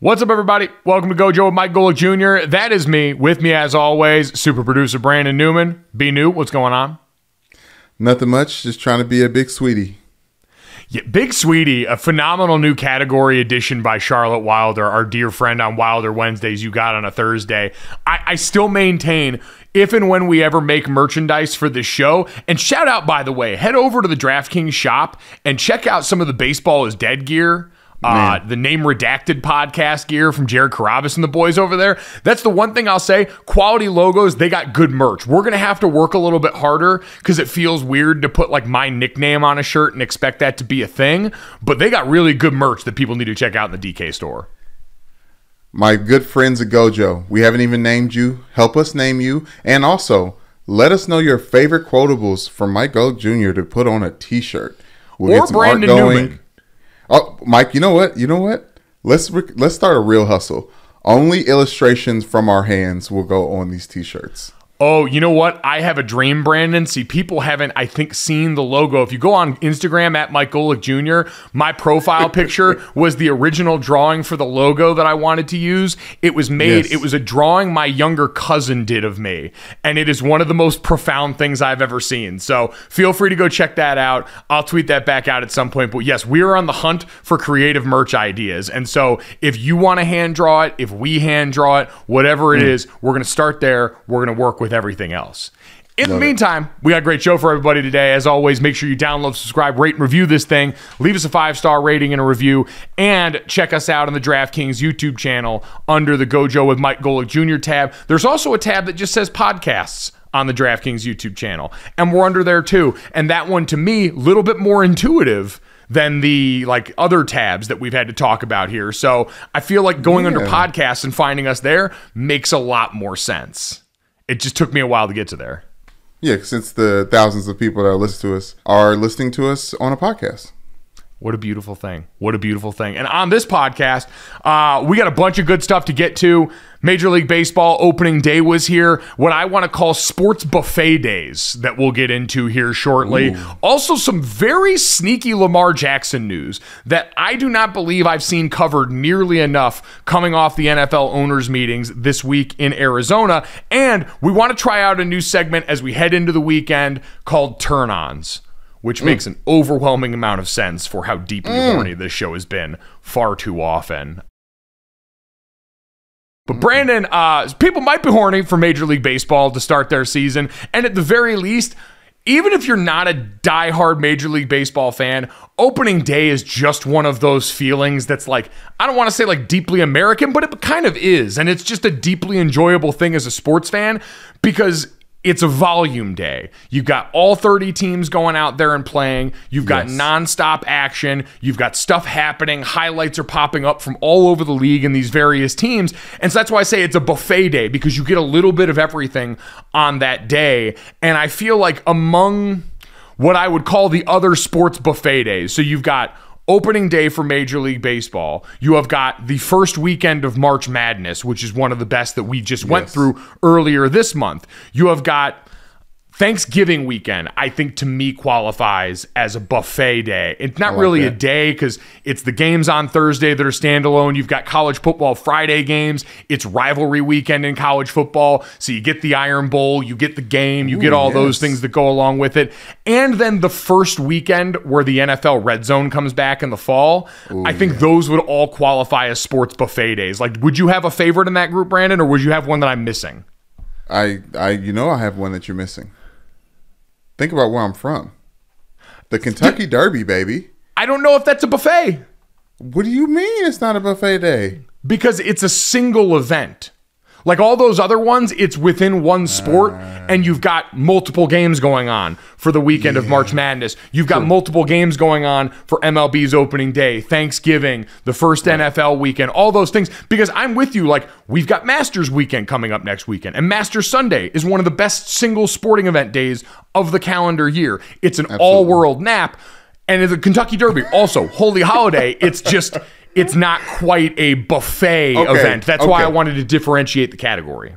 What's up, everybody? Welcome to Gojo with Mike Golick Jr. That is me. With me, as always, super producer Brandon Newman. B. New, what's going on? Nothing much. Just trying to be a big sweetie. Yeah, Big Sweetie, a phenomenal new category addition by Charlotte Wilder, our dear friend on Wilder Wednesdays you got on a Thursday. I still maintain, if and when we ever make merchandise for this show, and shout out, by the way, head over to the DraftKings shop and check out some of the Baseball is Dead gear. The Name Redacted podcast gear from Jared Carabas and the boys over there. That's the one thing I'll say. Quality logos, they got good merch. We're going to have to work a little bit harder because it feels weird to put like my nickname on a shirt and expect that to be a thing. But they got really good merch that people need to check out in the DK store. My good friends at Gojo, we haven't even named you. Help us name you. And also, let us know your favorite quotables from Mike Golick Jr. to put on a t-shirt. We'll or get some Brandon art going. Newman. Oh, Mike, you know what? Let's start a real hustle. Only illustrations from our hands will go on these t-shirts. Oh, you know what? I have a dream, Brandon. See, people haven't, I think, seen the logo. If you go on Instagram at Mike Golick Jr., my profile picture was the original drawing for the logo that I wanted to use. It was made, It was a drawing my younger cousin did of me. And it is one of the most profound things I've ever seen. So feel free to go check that out. I'll tweet that back out at some point. But yes, we are on the hunt for creative merch ideas. And so if you want to hand draw it, if we hand draw it, whatever it is, we're going to start there. We're going to work with everything else. In the meantime, we got a great show for everybody today. As always, make sure you download, subscribe, rate, and review this thing. Leave us a 5-star rating and a review. And check us out on the DraftKings YouTube channel under the Gojo with Mike Golick Jr. tab. There's also a tab that just says podcasts on the DraftKings YouTube channel. And we're under there too. And that one, to me, a little bit more intuitive than the other tabs that we've had to talk about here. So I feel like going under podcasts and finding us there makes a lot more sense. It just took me a while to get to there. Yeah, since the thousands of people that are listening to us on a podcast. What a beautiful thing. What a beautiful thing. And on this podcast, we got a bunch of good stuff to get to. Major League Baseball opening day was here. What I want to call sports buffet days that we'll get into here shortly. Ooh. Also, some very sneaky Lamar Jackson news that I do not believe I've seen covered nearly enough coming off the NFL owners meetings this week in Arizona. And we want to try out a new segment as we head into the weekend called Turn Ons, which makes an overwhelming amount of sense for how deeply horny this show has been far too often. But Brandon, people might be horny for Major League Baseball to start their season. And at the very least, even if you're not a diehard Major League Baseball fan, opening day is just one of those feelings that's like, I don't want to say like deeply American, but it kind of is. And it's just a deeply enjoyable thing as a sports fan because it's a volume day. You've got all 30 teams going out there and playing. You've got nonstop action. You've got stuff happening. Highlights are popping up from all over the league in these various teams. And so that's why I say it's a buffet day, because you get a little bit of everything on that day. And I feel like among what I would call the other sports buffet days, so you've got opening day for Major League Baseball. You have got the first weekend of March Madness, which is one of the best that we just went through earlier this month. You have got Thanksgiving weekend, I think, to me, qualifies as a buffet day. It's not really a day because it's the games on Thursday that are standalone. You've got college football Friday games. It's rivalry weekend in college football. So you get the Iron Bowl, you get the game, you get all those things that go along with it. And then the first weekend where the NFL Red Zone comes back in the fall, I think those would all qualify as sports buffet days. Like, would you have a favorite in that group, Brandon, or would you have one that I'm missing? I have one that you're missing. Think about where I'm from. The Kentucky Derby, baby. I don't know if that's a buffet. What do you mean it's not a buffet day? Because it's a single event. Like all those other ones, it's within one sport, and you've got multiple games going on for the weekend of March Madness. You've got multiple games going on for MLB's opening day, Thanksgiving, the first NFL weekend, all those things. Because I'm with you, like, we've got Masters weekend coming up next weekend, and Masters Sunday is one of the best single sporting event days of the calendar year. It's an all-world nap. And the Kentucky Derby, also, holy holiday, it's just... It's not quite a buffet event. That's why I wanted to differentiate the category.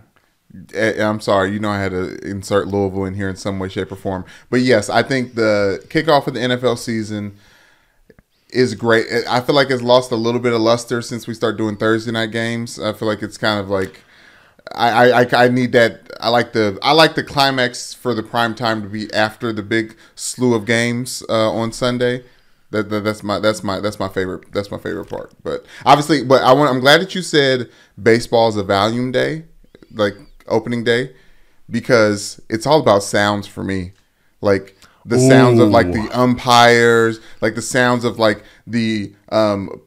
I'm sorry. I had to insert Louisville in here in some way, shape, or form. But yes, I think the kickoff of the NFL season, is great. I feel like it's lost a little bit of luster since we start doing Thursday night games. I feel like it's kind of like I need that. I like the climax for the prime time to be after the big slew of games on Sunday. That's my favorite part. But obviously, I'm glad that you said baseball is a volume day, like opening day, because it's all about sounds for me. Like the sounds of like the umpires, like the sounds of like the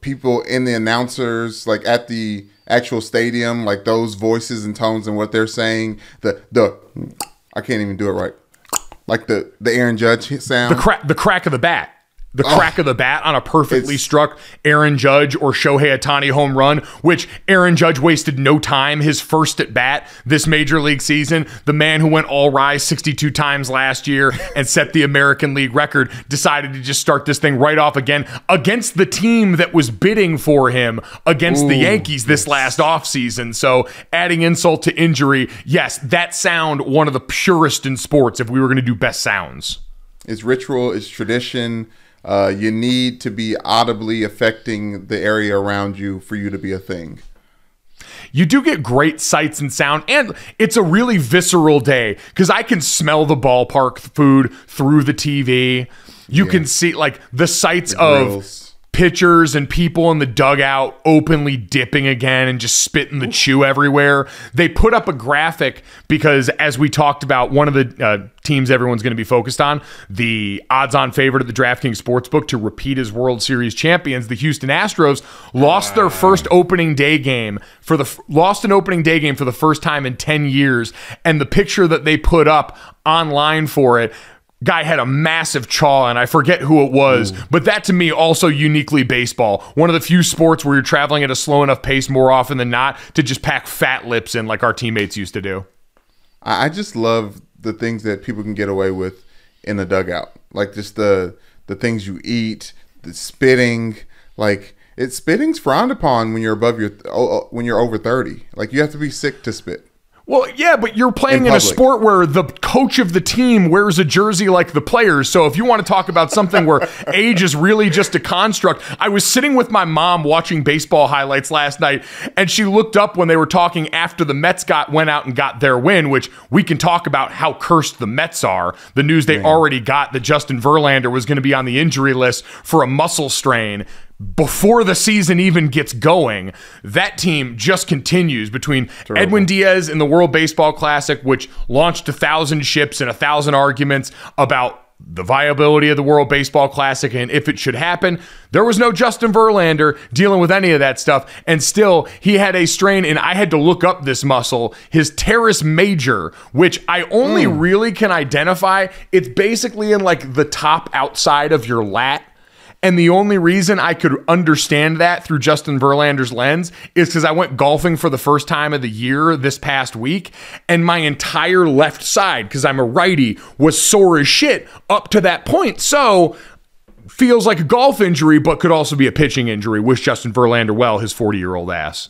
people in the announcers, like at the actual stadium, like those voices and tones and what they're saying. The I can't even do it right. Like the Aaron Judge sound, the crack of the bat. The crack of the bat on a perfectly struck Aaron Judge or Shohei Ohtani home run, which Aaron Judge wasted no time, his first at bat this Major League season. The man who went all rise 62 times last year and set the American League record decided to just start this thing right off again against the team that was bidding for him against the Yankees this last offseason. So adding insult to injury, yes, that sound, one of the purest in sports if we were going to do best sounds. It's ritual, it's tradition. You need to be audibly affecting the area around you for you to be a thing. You do get great sights and sound, and it's a really visceral day because I can smell the ballpark food through the TV. You can see like the sights of pitchers and people in the dugout openly dipping again and just spitting the chew everywhere. They put up a graphic because, as we talked about, one of the teams everyone's going to be focused on, the odds-on favorite of the DraftKings Sportsbook to repeat as World Series champions, the Houston Astros, lost their first opening day game for the first time in 10 years. And the picture that they put up online for it, guy had a massive chaw, and I forget who it was, but that to me also uniquely baseball. One of the few sports where you're traveling at a slow enough pace more often than not to just pack fat lips in like our teammates used to do. I just love the things that people can get away with in the dugout, like just the things you eat, the spitting. Like spitting's frowned upon when you're when you're over 30. Like you have to be sick to spit. Well, yeah, but you're playing in a sport where the coach of the team wears a jersey like the players. So if you want to talk about something where age is really just a construct, I was sitting with my mom watching baseball highlights last night, and she looked up when they were talking after the Mets went out and got their win, which we can talk about how cursed the Mets are. The news they already got that Justin Verlander was going to be on the injury list for a muscle strain. Before the season even gets going, that team just continues between Edwin Diaz in the World Baseball Classic, which launched 1,000 ships and 1,000 arguments about the viability of the World Baseball Classic and if it should happen. There was no Justin Verlander dealing with any of that stuff, and still he had a strain, and I had to look up this muscle, his teres major, which I only really can identify. It's basically in like the top outside of your lat. And the only reason I could understand that through Justin Verlander's lens is because I went golfing for the first time of the year this past week, and my entire left side, because I'm a righty, was sore as shit up to that point. So feels like a golf injury, but could also be a pitching injury. Wish Justin Verlander well, his 40-year-old ass.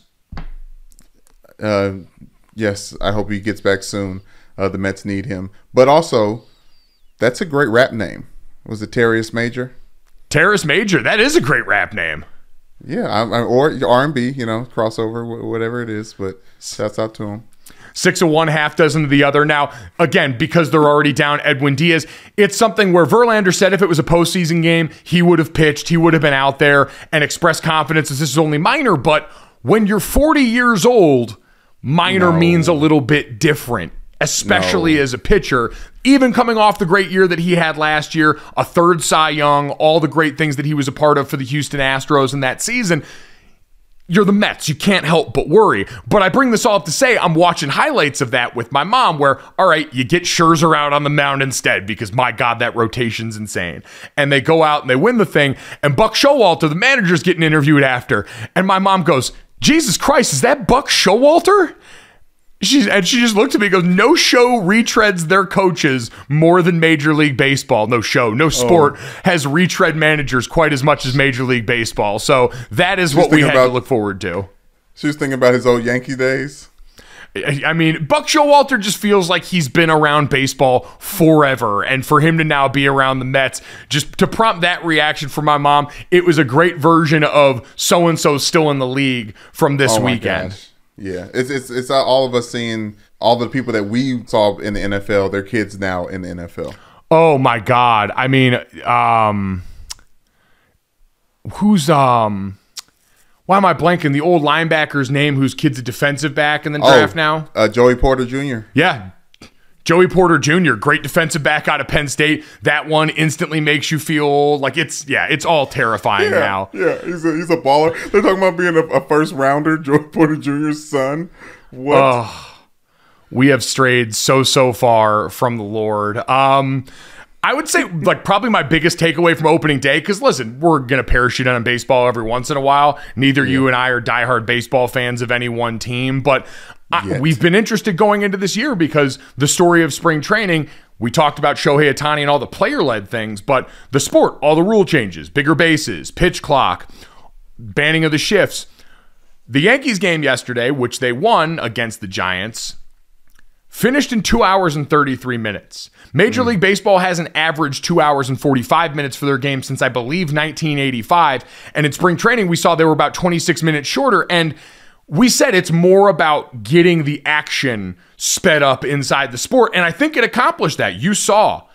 Yes, I hope he gets back soon. The Mets need him. But also, that's a great rap name. Was it Teres Major? Teres Major, that is a great rap name. Yeah, or R&B, crossover, whatever it is. But shouts out to him. 6 of one, half dozen of the other. Now, again, because they're already down Edwin Diaz, it's something where Verlander said if it was a postseason game, he would have pitched, he would have been out there and expressed confidence that this is only minor. But when you're 40 years old, minor means a little bit different, especially as a pitcher. Even coming off the great year that he had last year, a third Cy Young, all the great things that he was a part of for the Houston Astros in that season, you're the Mets. You can't help but worry. But I bring this all up to say I'm watching highlights of that with my mom where, all right, you get Scherzer out on the mound instead because, my God, that rotation's insane. And they go out and they win the thing, and Buck Showalter, the manager's getting interviewed after. And my mom goes, Jesus Christ, is that Buck Showalter? She just looked at me and goes, no show retreads their coaches more than Major League Baseball. No show, no sport has retread managers quite as much as Major League Baseball. So that is what we had to look forward to. She was thinking about his old Yankee days. I mean, Buck Showalter just feels like he's been around baseball forever. And for him to now be around the Mets, just to prompt that reaction from my mom, it was a great version of so-and-so still in the league from this weekend. Gosh. Yeah, it's all of us seeing all the people that we saw in the NFL, their kids now in the NFL. Oh, my God. I mean, who's... Why am I blanking? The old linebacker's name whose kid's a defensive back in the draft now? Joey Porter Jr. Yeah. Joey Porter Jr., great defensive back out of Penn State. That one instantly makes you feel like it's all terrifying now. Yeah, he's a baller. They're talking about being a first rounder, Joey Porter Jr.'s son. What? We have strayed so far from the Lord. I would say, like, probably my biggest takeaway from opening day, because, listen, we're going to parachute on baseball every once in a while. Neither you and I are diehard baseball fans of any one team, but we've been interested going into this year because the story of spring training, we talked about Shohei Ohtani and all the player-led things, but the sport, all the rule changes, bigger bases, pitch clock, banning of the shifts. The Yankees game yesterday, which they won against the Giants, finished in 2 hours and 33 minutes. Major League Baseball hasn't averaged 2 hours and 45 minutes for their game since, I believe, 1985. And in spring training, we saw they were about 26 minutes shorter. And we said it's more about getting the action sped up inside the sport. And I think it accomplished that. You saw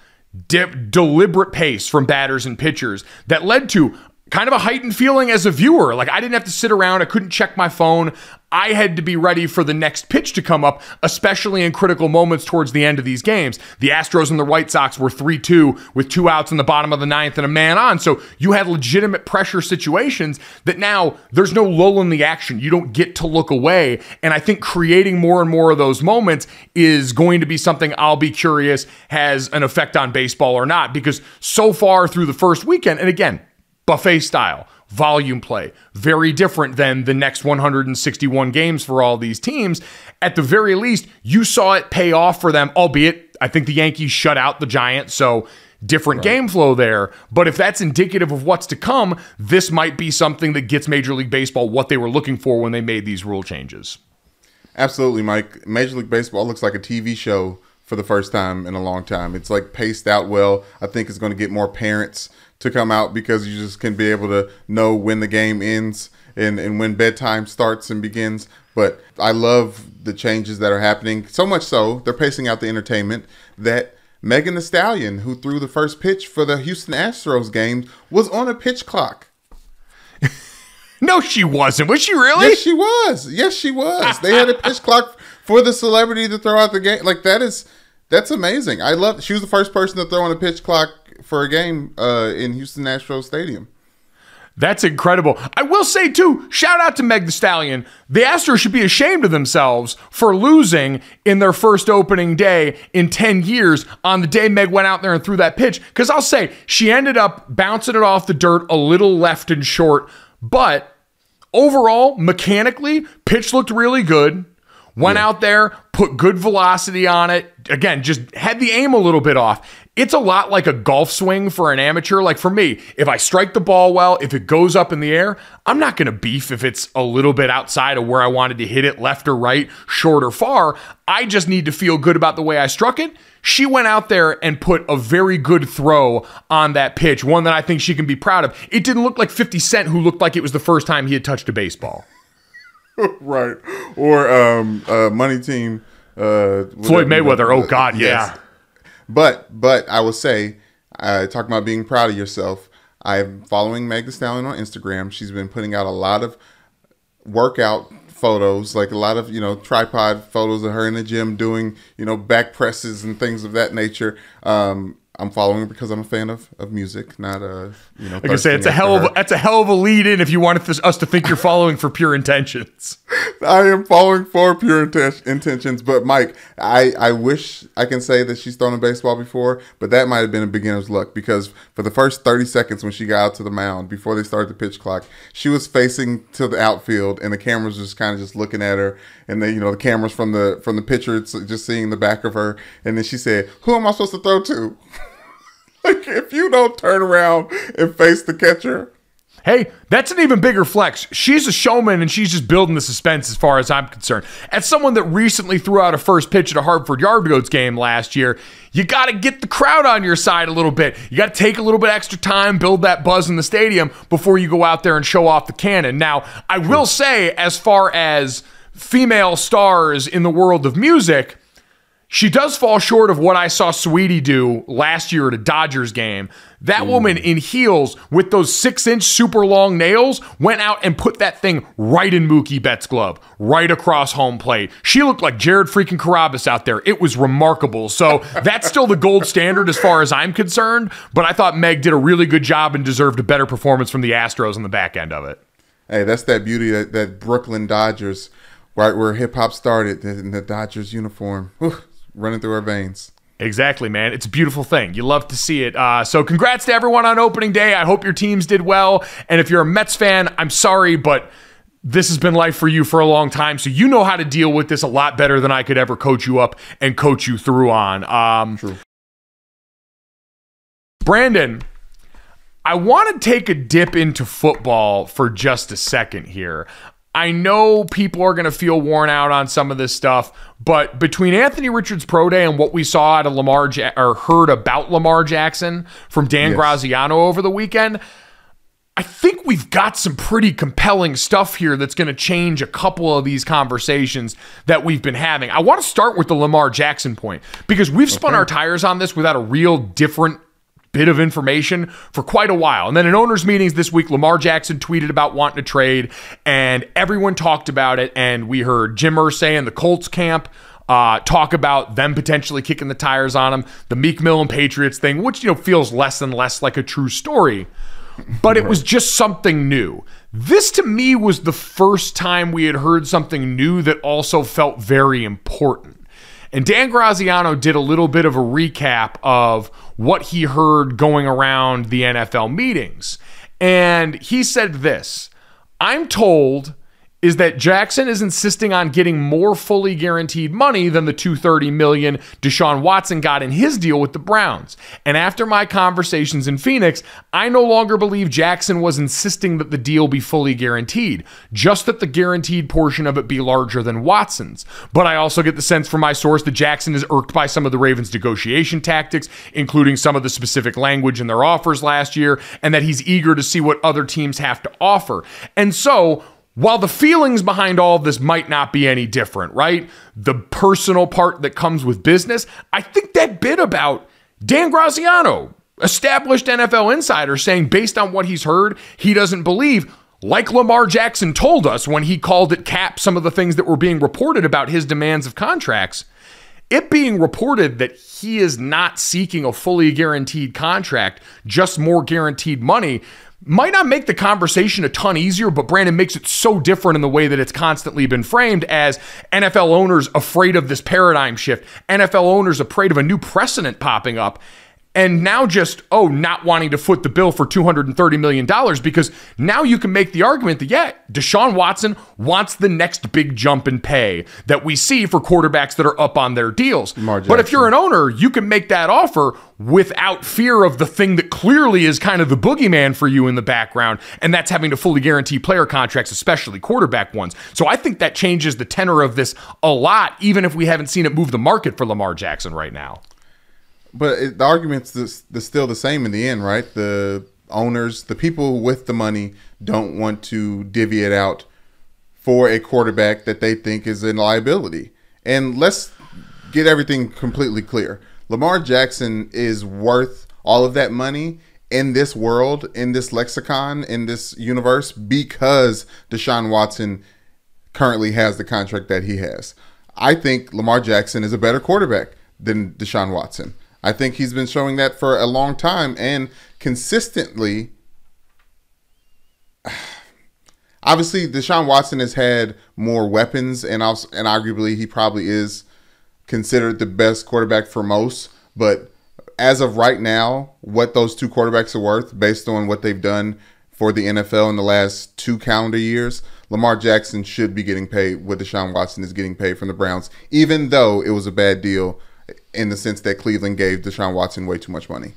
deliberate pace from batters and pitchers that led to kind of a heightened feeling as a viewer. Like, I didn't have to sit around. I couldn't check my phone. I had to be ready for the next pitch to come up, especially in critical moments towards the end of these games. The Astros and the White Sox were 3-2 with 2 outs in the bottom of the ninth and a man on. So you had legitimate pressure situations that now there's no lull in the action. You don't get to look away. And I think creating more and more of those moments is going to be something I'll be curious has an effect on baseball or not, because so far through the first weekend, and again, buffet style, volume play, very different than the next 161 games for all these teams. At the very least, you saw it pay off for them, albeit I think the Yankees shut out the Giants, so different game flow there. But if that's indicative of what's to come, this might be something that gets Major League Baseball what they were looking for when they made these rule changes. Absolutely, Mike. Major League Baseball looks like a TV show for the first time in a long time. It's like paced out well. I think it's going to get more parents to come out because you just can be able to know when the game ends and when bedtime starts and begins. But I love the changes that are happening. So much so, they're pacing out the entertainment that Megan Thee Stallion, who threw the first pitch for the Houston Astros game, was on a pitch clock. No, she wasn't. Was she really? Yes, she was. Yes, she was. They had a pitch clock for the celebrity to throw out the game. Like, that's amazing. She was the first person to throw on a pitch clock for a game in Houston Astros Stadium. That's incredible. I will say, too, shout out to Meg Thee Stallion. The Astros should be ashamed of themselves for losing in their first opening day in 10 years on the day Meg went out there and threw that pitch. Because I'll say, she ended up bouncing it off the dirt a little left and short. But overall, mechanically, pitch looked really good. Went out there, put good velocity on it. Again, just had the aim a little bit off. It's a lot like a golf swing for an amateur. Like for me, if I strike the ball well, if it goes up in the air, I'm not going to beef if it's a little bit outside of where I wanted to hit it, left or right, short or far. I just need to feel good about the way I struck it. She went out there and put a very good throw on that pitch, one that I think she can be proud of. It didn't look like 50 Cent, who looked like it was the first time he had touched a baseball. Right. Or Money Team. Floyd Mayweather. Oh, God, yeah. Yes. But I will say, talking about being proud of yourself, I'm following Meg Thee Stallion on Instagram. She's been putting out a lot of workout photos, like a lot of, tripod photos of her in the gym doing, back presses and things of that nature. I'm following her because I'm a fan of music, not Like I say, that's a hell of a lead in if you wanted us to think you're following for pure intentions. I am following for pure intentions, but Mike, I wish I can say that she's thrown a baseball before, but that might have been a beginner's luck because for the first 30 seconds when she got out to the mound before they started the pitch clock, she was facing to the outfield and the cameras just kind of just looking at her, and then the cameras from the pitcher, it's just seeing the back of her, and then she said, "Who am I supposed to throw to?" Like, if you don't turn around and face the catcher. Hey, that's an even bigger flex. She's a showman, and she's just building the suspense as far as I'm concerned. As someone that recently threw out a first pitch at a Hartford Yard Goats game last year, you got to get the crowd on your side a little bit. You got to take a little bit extra time, build that buzz in the stadium before you go out there and show off the cannon. Now, I will say, as far as female stars in the world of music, she does fall short of what I saw Sweetie do last year at a Dodgers game. That woman in heels with those 6-inch super long nails went out and put that thing right in Mookie Betts' glove, right across home plate. She looked like Jared freaking Carabas out there. It was remarkable. So that's still the gold standard as far as I'm concerned, but I thought Meg did a really good job and deserved a better performance from the Astros on the back end of it. Hey, that's that beauty, that Brooklyn Dodgers, right where hip-hop started, in the Dodgers uniform. Whew. Running through our veins. Exactly, man. It's a beautiful thing. You love to see it. So congrats to everyone on opening day. I hope your teams did well. And if you're a Mets fan, I'm sorry, but this has been life for you for a long time. So you know how to deal with this a lot better than I could ever coach you up and coach you through on. True. Brandon, I want to take a dip into football for just a second here. I know people are going to feel worn out on some of this stuff, but between Anthony Richards' pro day and what we saw out of or heard about Lamar Jackson from Dan Graziano over the weekend, I think we've got some pretty compelling stuff here that's going to change a couple of these conversations that we've been having. I want to start with the Lamar Jackson point because we've spun our tires on this without a real different bit of information for quite a while. And then in owners meetings this week, Lamar Jackson tweeted about wanting to trade and everyone talked about it. And we heard Jim Irsay and the Colts camp talk about them potentially kicking the tires on him, the Meek Mill and Patriots thing, which, feels less and less like a true story. But it was just something new. This to me was the first time we had heard something new that also felt very important. And Dan Graziano did a little bit of a recap of what he heard going around the NFL meetings. And he said this, I'm told is that Jackson is insisting on getting more fully guaranteed money than the $230 million Deshaun Watson got in his deal with the Browns. And after my conversations in Phoenix, I no longer believe Jackson was insisting that the deal be fully guaranteed, just that the guaranteed portion of it be larger than Watson's. But I also get the sense from my source that Jackson is irked by some of the Ravens' negotiation tactics, including some of the specific language in their offers last year, and that he's eager to see what other teams have to offer. And so, while the feelings behind all of this might not be any different, right? The personal part that comes with business, I think that bit about Dan Graziano, established NFL insider, saying based on what he's heard, he doesn't believe, like Lamar Jackson told us when he called it cap some of the things that were being reported about his demands of contracts, it being reported that he is not seeking a fully guaranteed contract, just more guaranteed money, might not make the conversation a ton easier, but Brandon makes it so different in the way that it's constantly been framed as NFL owners afraid of this paradigm shift, NFL owners afraid of a new precedent popping up, and now just, not wanting to foot the bill for $230 million because now you can make the argument that, Deshaun Watson wants the next big jump in pay that we see for quarterbacks that are up on their deals. But if you're an owner, you can make that offer without fear of the thing that clearly is kind of the boogeyman for you in the background, and that's having to fully guarantee player contracts, especially quarterback ones. So I think that changes the tenor of this a lot, even if we haven't seen it move the market for Lamar Jackson right now. But the argument's still the same in the end, right? The owners, the people with the money don't want to divvy it out for a quarterback that they think is a liability. And let's get everything completely clear. Lamar Jackson is worth all of that money in this world, in this lexicon, in this universe, because Deshaun Watson currently has the contract that he has. I think Lamar Jackson is a better quarterback than Deshaun Watson. I think he's been showing that for a long time and consistently. Obviously, Deshaun Watson has had more weapons, and arguably he probably is considered the best quarterback for most. But as of right now, what those two quarterbacks are worth, based on what they've done for the NFL in the last 2 calendar years, Lamar Jackson should be getting paid what Deshaun Watson is getting paid from the Browns, even though it was a bad deal in the sense that Cleveland gave Deshaun Watson way too much money.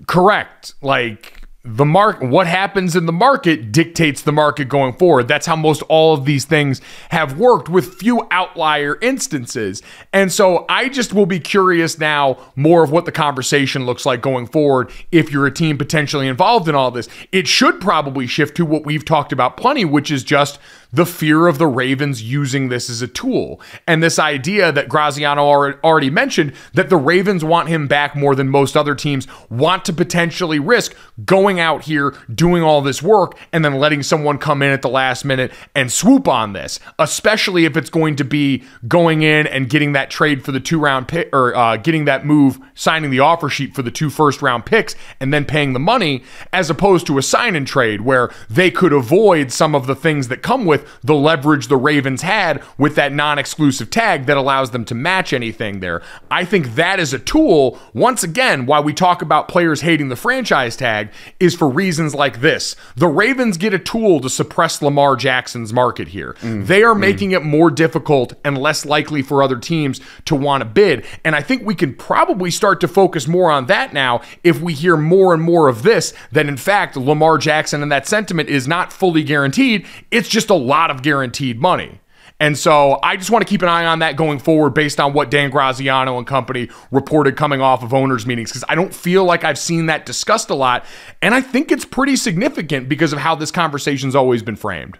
Correct. Like, what happens in the market dictates the market going forward. That's how most all of these things have worked, with few outlier instances. And so I just will be curious now more of what the conversation looks like going forward if you're a team potentially involved in all this. It should probably shift to what we've talked about plenty, which is just the fear of the Ravens using this as a tool. And this idea that Graziano already mentioned, that the Ravens want him back more than most other teams want to potentially risk going out here, doing all this work, and then letting someone come in at the last minute and swoop on this, especially if it's going to be going in and getting that trade for the 2-round pick, or getting that move, signing the offer sheet for the 2 first-round picks, and then paying the money, as opposed to a sign and trade where they could avoid some of the things that come with the leverage the Ravens had with that non-exclusive tag that allows them to match anything there. I think that is a tool, once again, why we talk about players hating the franchise tag, is for reasons like this. The Ravens get a tool to suppress Lamar Jackson's market here. They are making it more difficult and less likely for other teams to want to bid. And I think we can probably start to focus more on that now if we hear more and more of this, that in fact Lamar Jackson and that sentiment is not fully guaranteed. It's just a lot of guaranteed money. And so I just want to keep an eye on that going forward based on what Dan Graziano and company reported coming off of owners' meetings, because I don't feel like I've seen that discussed a lot. And I think it's pretty significant because of how this conversation's always been framed.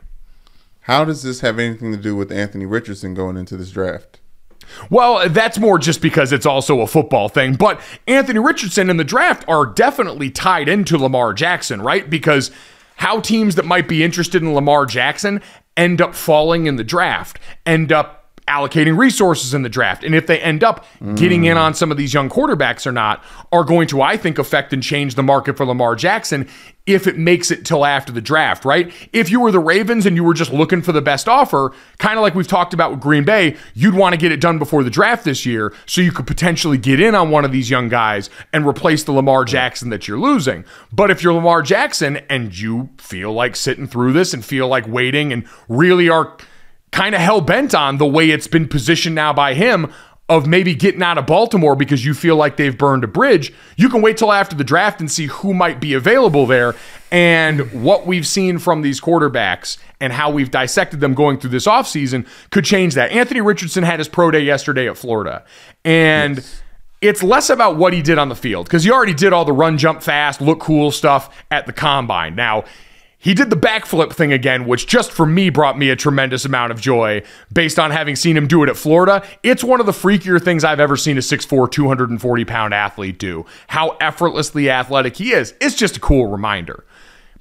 How does this have anything to do with Anthony Richardson going into this draft? Well, that's more just because it's also a football thing. But Anthony Richardson and the draft are definitely tied into Lamar Jackson, right? Because how teams that might be interested in Lamar Jackson end up falling in the draft, end up allocating resources in the draft, and if they end up getting in on some of these young quarterbacks or not, are going to, I think, affect and change the market for Lamar Jackson if it makes it till after the draft, right? If you were the Ravens and you were just looking for the best offer, kind of like we've talked about with Green Bay, you'd want to get it done before the draft this year so you could potentially get in on one of these young guys and replace the Lamar Jackson that you're losing. But if you're Lamar Jackson and you feel like sitting through this and feel like waiting and really are kind of hell-bent on the way it's been positioned now by him of maybe getting out of Baltimore because you feel like they've burned a bridge, you can wait till after the draft and see who might be available there. And what we've seen from these quarterbacks and how we've dissected them going through this offseason could change that. Anthony Richardson had his pro day yesterday at Florida. And it's less about what he did on the field, because he already did all the run, jump fast, look cool stuff at the combine. Now, he did the backflip thing again, which just for me brought me a tremendous amount of joy based on having seen him do it at Florida. It's one of the freakier things I've ever seen a 6'4", 240-pound athlete do. How effortlessly athletic he is. It's just a cool reminder.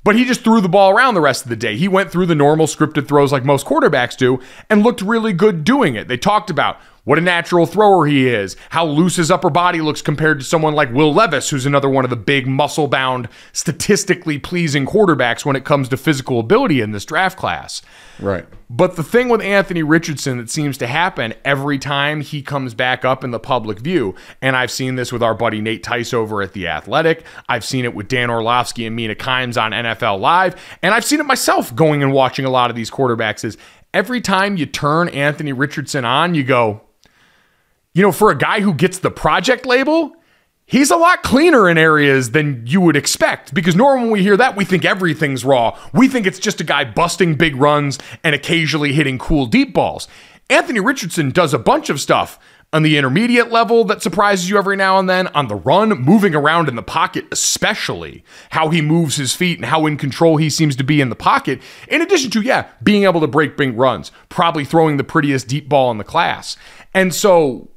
But he just threw the ball around the rest of the day. He went through the normal scripted throws like most quarterbacks do and looked really good doing it. They talked about what a natural thrower he is, how loose his upper body looks compared to someone like Will Levis, who's another one of the big muscle-bound, statistically pleasing quarterbacks when it comes to physical ability in this draft class. Right. But the thing with Anthony Richardson that seems to happen every time he comes back up in the public view, and I've seen this with our buddy Nate Tice over at The Athletic, I've seen it with Dan Orlovsky and Mina Kimes on NFL Live, and I've seen it myself going and watching a lot of these quarterbacks, is every time you turn Anthony Richardson on, you go, you know, for a guy who gets the project label, he's a lot cleaner in areas than you would expect, because normally when we hear that, we think everything's raw. We think it's just a guy busting big runs and occasionally hitting cool deep balls. Anthony Richardson does a bunch of stuff on the intermediate level that surprises you every now and then, on the run, moving around in the pocket, especially how he moves his feet and how in control he seems to be in the pocket, in addition to, being able to break big runs, probably throwing the prettiest deep ball in the class. And so,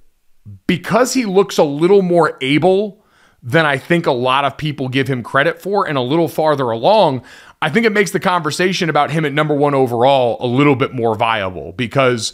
because he looks a little more able than I think a lot of people give him credit for and a little farther along, I think it makes the conversation about him at number 1 overall a little bit more viable, because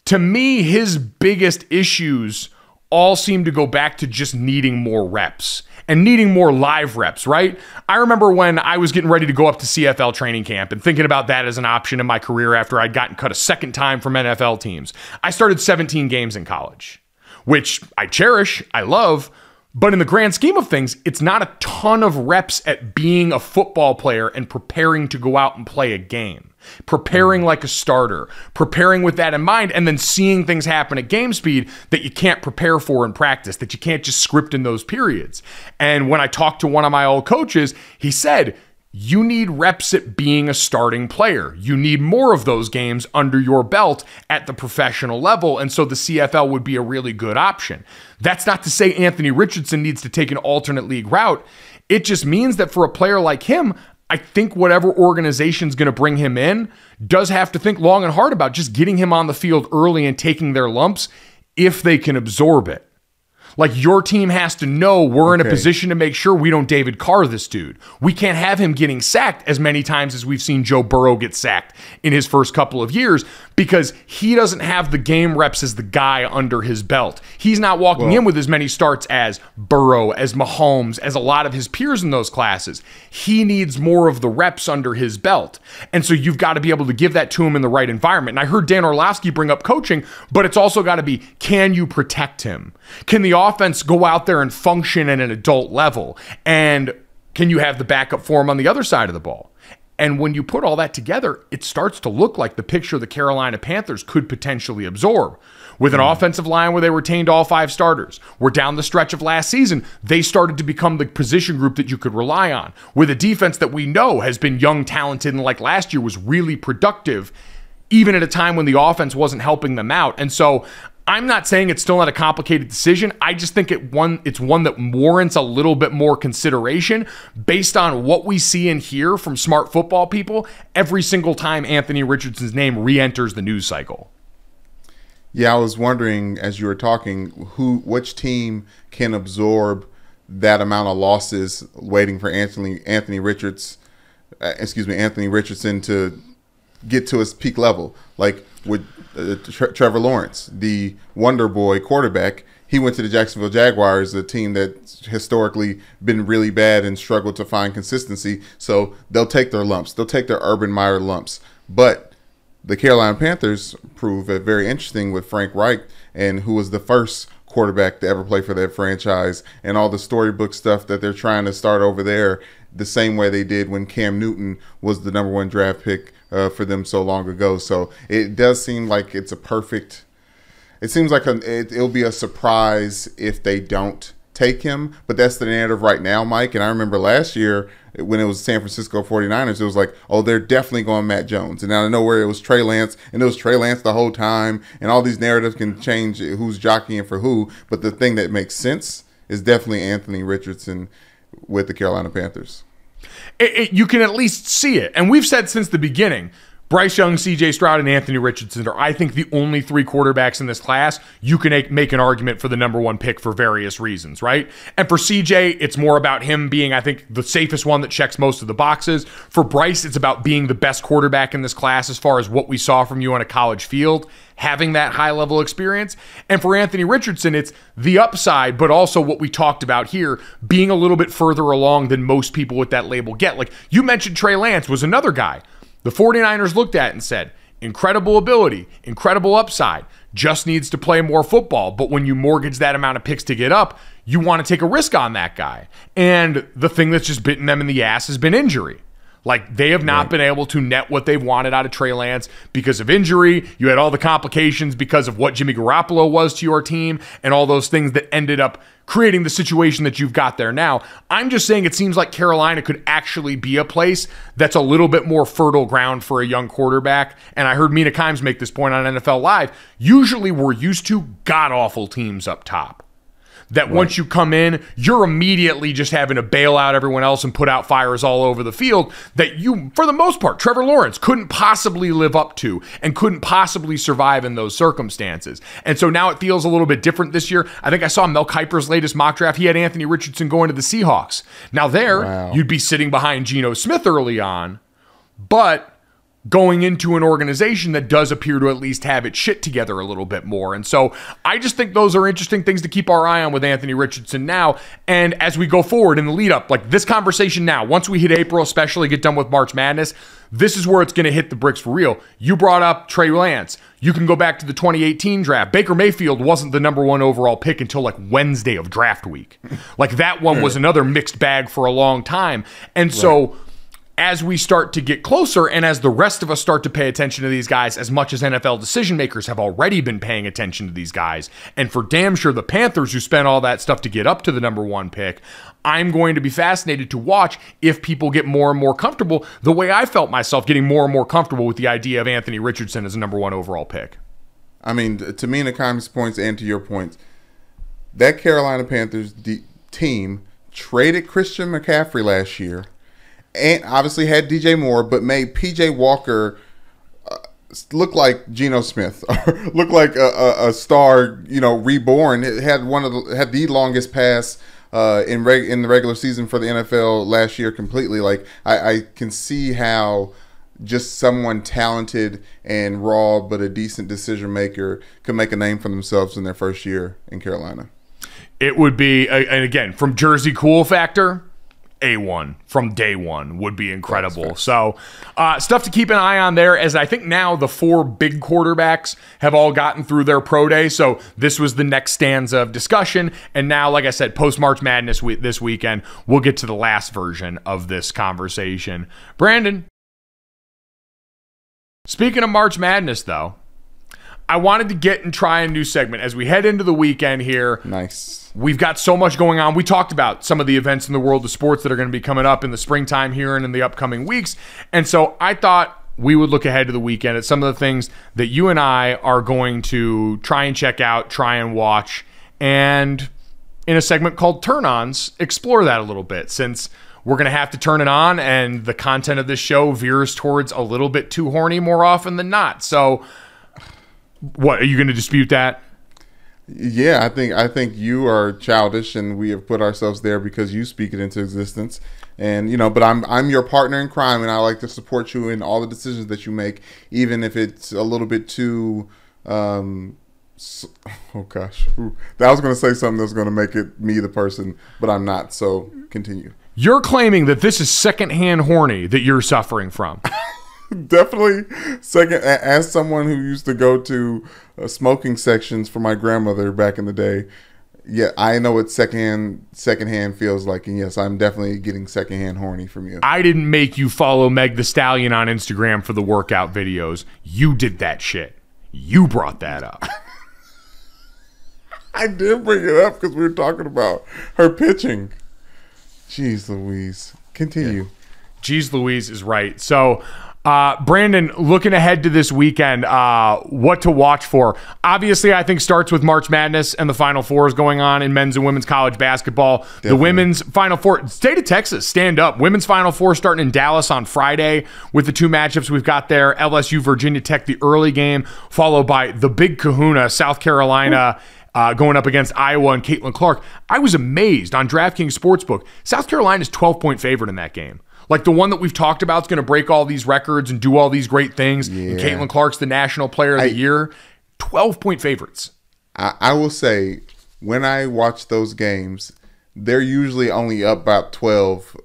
to me, his biggest issues all seem to go back to just needing more reps and needing more live reps, right? I remember when I was getting ready to go up to CFL training camp and thinking about that as an option in my career after I'd gotten cut a second time from NFL teams. I started 17 games in college, which I cherish, I love, but in the grand scheme of things, it's not a ton ton of reps at being a football player and preparing to go out and play a game, preparing like a starter, preparing with that in mind, and then seeing things happen at game speed that you can't prepare for in practice, that you can't just script in those periods. And when I talked to one of my old coaches, he said, you need reps at being a starting player. You need more of those games under your belt at the professional level, and so the CFL would be a really good option. That's not to say Anthony Richardson needs to take an alternate league route. It just means that for a player like him, I think whatever organization's going to bring him in does have to think long and hard about just getting him on the field early and taking their lumps if they can absorb it. Like, your team has to know we're in a position to make sure we don't David Carr this dude. We can't have him getting sacked as many times as we've seen Joe Burrow get sacked in his first couple of years, because he doesn't have the game reps as the guy under his belt. He's not walking in with as many starts as Burrow, as Mahomes, as a lot of his peers in those classes. He needs more of the reps under his belt. And so you've got to be able to give that to him in the right environment. And I heard Dan Orlovsky bring up coaching, but it's also got to be, can you protect him? Can the offense go out there and function at an adult level? And can you have the backup for him on the other side of the ball? And when you put all that together, it starts to look like the picture the Carolina Panthers could potentially absorb. With an offensive line where they retained all 5 starters, where down the stretch of last season, they started to become the position group that you could rely on. With a defense that we know has been young, talented, and like last year was really productive, even at a time when the offense wasn't helping them out. And so I'm not saying it's still not a complicated decision. I just think it's one that warrants a little bit more consideration based on what we see and hear from smart football people every single time Anthony Richardson's name re-enters the news cycle. Yeah, I was wondering as you were talking, which team can absorb that amount of losses waiting for Anthony Richardson to get to his peak level. Like with Trevor Lawrence, the Wonder Boy quarterback, he went to the Jacksonville Jaguars, a team that's historically been really bad and struggled to find consistency. So they'll take their lumps. They'll take their Urban Meyer lumps. But the Carolina Panthers prove it very interesting with Frank Reich, and who was the first quarterback to ever play for that franchise, and all the storybook stuff that they're trying to start over there the same way they did when Cam Newton was the number 1 draft pick for them so long ago. So it does seem like it's a perfect – it seems like it'll be a surprise if they don't take him, but that's the narrative right now, Mike. And I remember last year when it was San Francisco 49ers, it was like, oh, they're definitely going Matt Jones. And out of nowhere, it was Trey Lance, and it was Trey Lance the whole time. And all these narratives can change who's jockeying for who. But the thing that makes sense is definitely Anthony Richardson with the Carolina Panthers. You can at least see it. And we've said since the beginning, Bryce Young, C.J. Stroud, and Anthony Richardson are, I think, the only 3 quarterbacks in this class you can make an argument for the number 1 pick for various reasons, right? And for C.J., it's more about him being, I think, the safest one that checks most of the boxes. For Bryce, it's about being the best quarterback in this class as far as what we saw from you on a college field, having that high-level experience. And for Anthony Richardson, it's the upside, but also what we talked about here, being a little bit further along than most people with that label get. Like, you mentioned Trey Lance was another guy the 49ers looked at and said, incredible ability, incredible upside, just needs to play more football. But when you mortgage that amount of picks to get up, you want to take a risk on that guy. And the thing that's just bitten them in the ass has been injury. Like, they have not been able to net what they wanted out of Trey Lance because of injury. You had all the complications because of what Jimmy Garoppolo was to your team and all those things that ended up creating the situation that you've got there now. I'm just saying it seems like Carolina could actually be a place that's a little bit more fertile ground for a young quarterback. And I heard Mina Kimes make this point on NFL Live. Usually we're used to god-awful teams up top. That once you come in, you're immediately just having to bail out everyone else and put out fires all over the field that you, for the most part, Trevor Lawrence couldn't possibly live up to and couldn't possibly survive in those circumstances. And so now it feels a little bit different this year. I think I saw Mel Kiper's latest mock draft. He had Anthony Richardson going to the Seahawks. Now you'd be sitting behind Geno Smith early on, but going into an organization that does appear to at least have its shit together a little bit more. And so I just think those are interesting things to keep our eye on with Anthony Richardson now. And as we go forward in the lead up, like this conversation now, once we hit April, especially get done with March Madness, this is where it's going to hit the bricks for real. You brought up Trey Lance. You can go back to the 2018 draft. Baker Mayfield wasn't the number 1 overall pick until like Wednesday of draft week. Like that one was another mixed bag for a long time. And so as we start to get closer and as the rest of us start to pay attention to these guys as much as NFL decision makers have already been paying attention to these guys, and for damn sure the Panthers who spent all that stuff to get up to the number 1 pick, I'm going to be fascinated to watch if people get more and more comfortable the way I felt myself getting more and more comfortable with the idea of Anthony Richardson as a number 1 overall pick. I mean, to me, in the comments points and to your points, that Carolina Panthers team traded Christian McCaffrey last year and obviously had DJ Moore, but made PJ Walker look like Geno Smith, look like a star, reborn. It had had the longest pass in the regular season for the NFL last year completely. Like I can see how just someone talented and raw but a decent decision maker could make a name for themselves in their first year in Carolina. It would be, and again, from Jersey cool factor, A1 from day one would be incredible. So stuff to keep an eye on there, as I think now the 4 big quarterbacks have all gotten through their pro day. So this was the next stanza of discussion. And now, like I said, post-March Madness this weekend, we'll get to the last version of this conversation. Brandon, speaking of March Madness, though, I wanted to get and try a new segment as we head into the weekend here. Nice. We've got so much going on. We talked about some of the events in the world of sports that are going to be coming up in the springtime here and in the upcoming weeks. And so I thought we would look ahead to the weekend at some of the things that you and I are going to try and check out, try and watch, and in a segment called Turn Ons, explore that a little bit, since we're going to have to turn it on and the content of this show veers towards a little bit too horny more often than not. So what, are you going to dispute that? Yeah, I think you are childish, and we have put ourselves there because you speak it into existence. And but I'm your partner in crime, and I like to support you in all the decisions that you make, even if it's a little bit too. Oh gosh, I was going to say something that's going to make it me the person, but I'm not. So continue. You're claiming that this is secondhand horny that you're suffering from. Definitely second. As someone who used to go to smoking sections for my grandmother back in the day, yeah, I know what secondhand feels like, and yes, I'm definitely getting secondhand horny from you. I didn't make you follow Meg the Stallion on Instagram for the workout videos. You did that shit. You brought that up. I did bring it up because we were talking about her pitching. Jeez Louise. Continue. Yeah. Jeez Louise is right. So, Brandon, looking ahead to this weekend, what to watch for? Obviously, I think starts with March Madness and the Final Fours going on in men's and women's college basketball. Definitely. The women's Final Four, state of Texas, stand up. Women's Final Four starting in Dallas on Friday with the 2 matchups we've got there. LSU, Virginia Tech, the early game, followed by the big kahuna, South Carolina, going up against Iowa and Caitlin Clark. I was amazed on DraftKings Sportsbook. South Carolina's 12-point favorite in that game. Like the one that we've talked about is going to break all these records and do all these great things. Yeah. And Caitlin Clark's the National Player of the Year. 12-point favorites. I will say, when I watch those games, they're usually only up about 12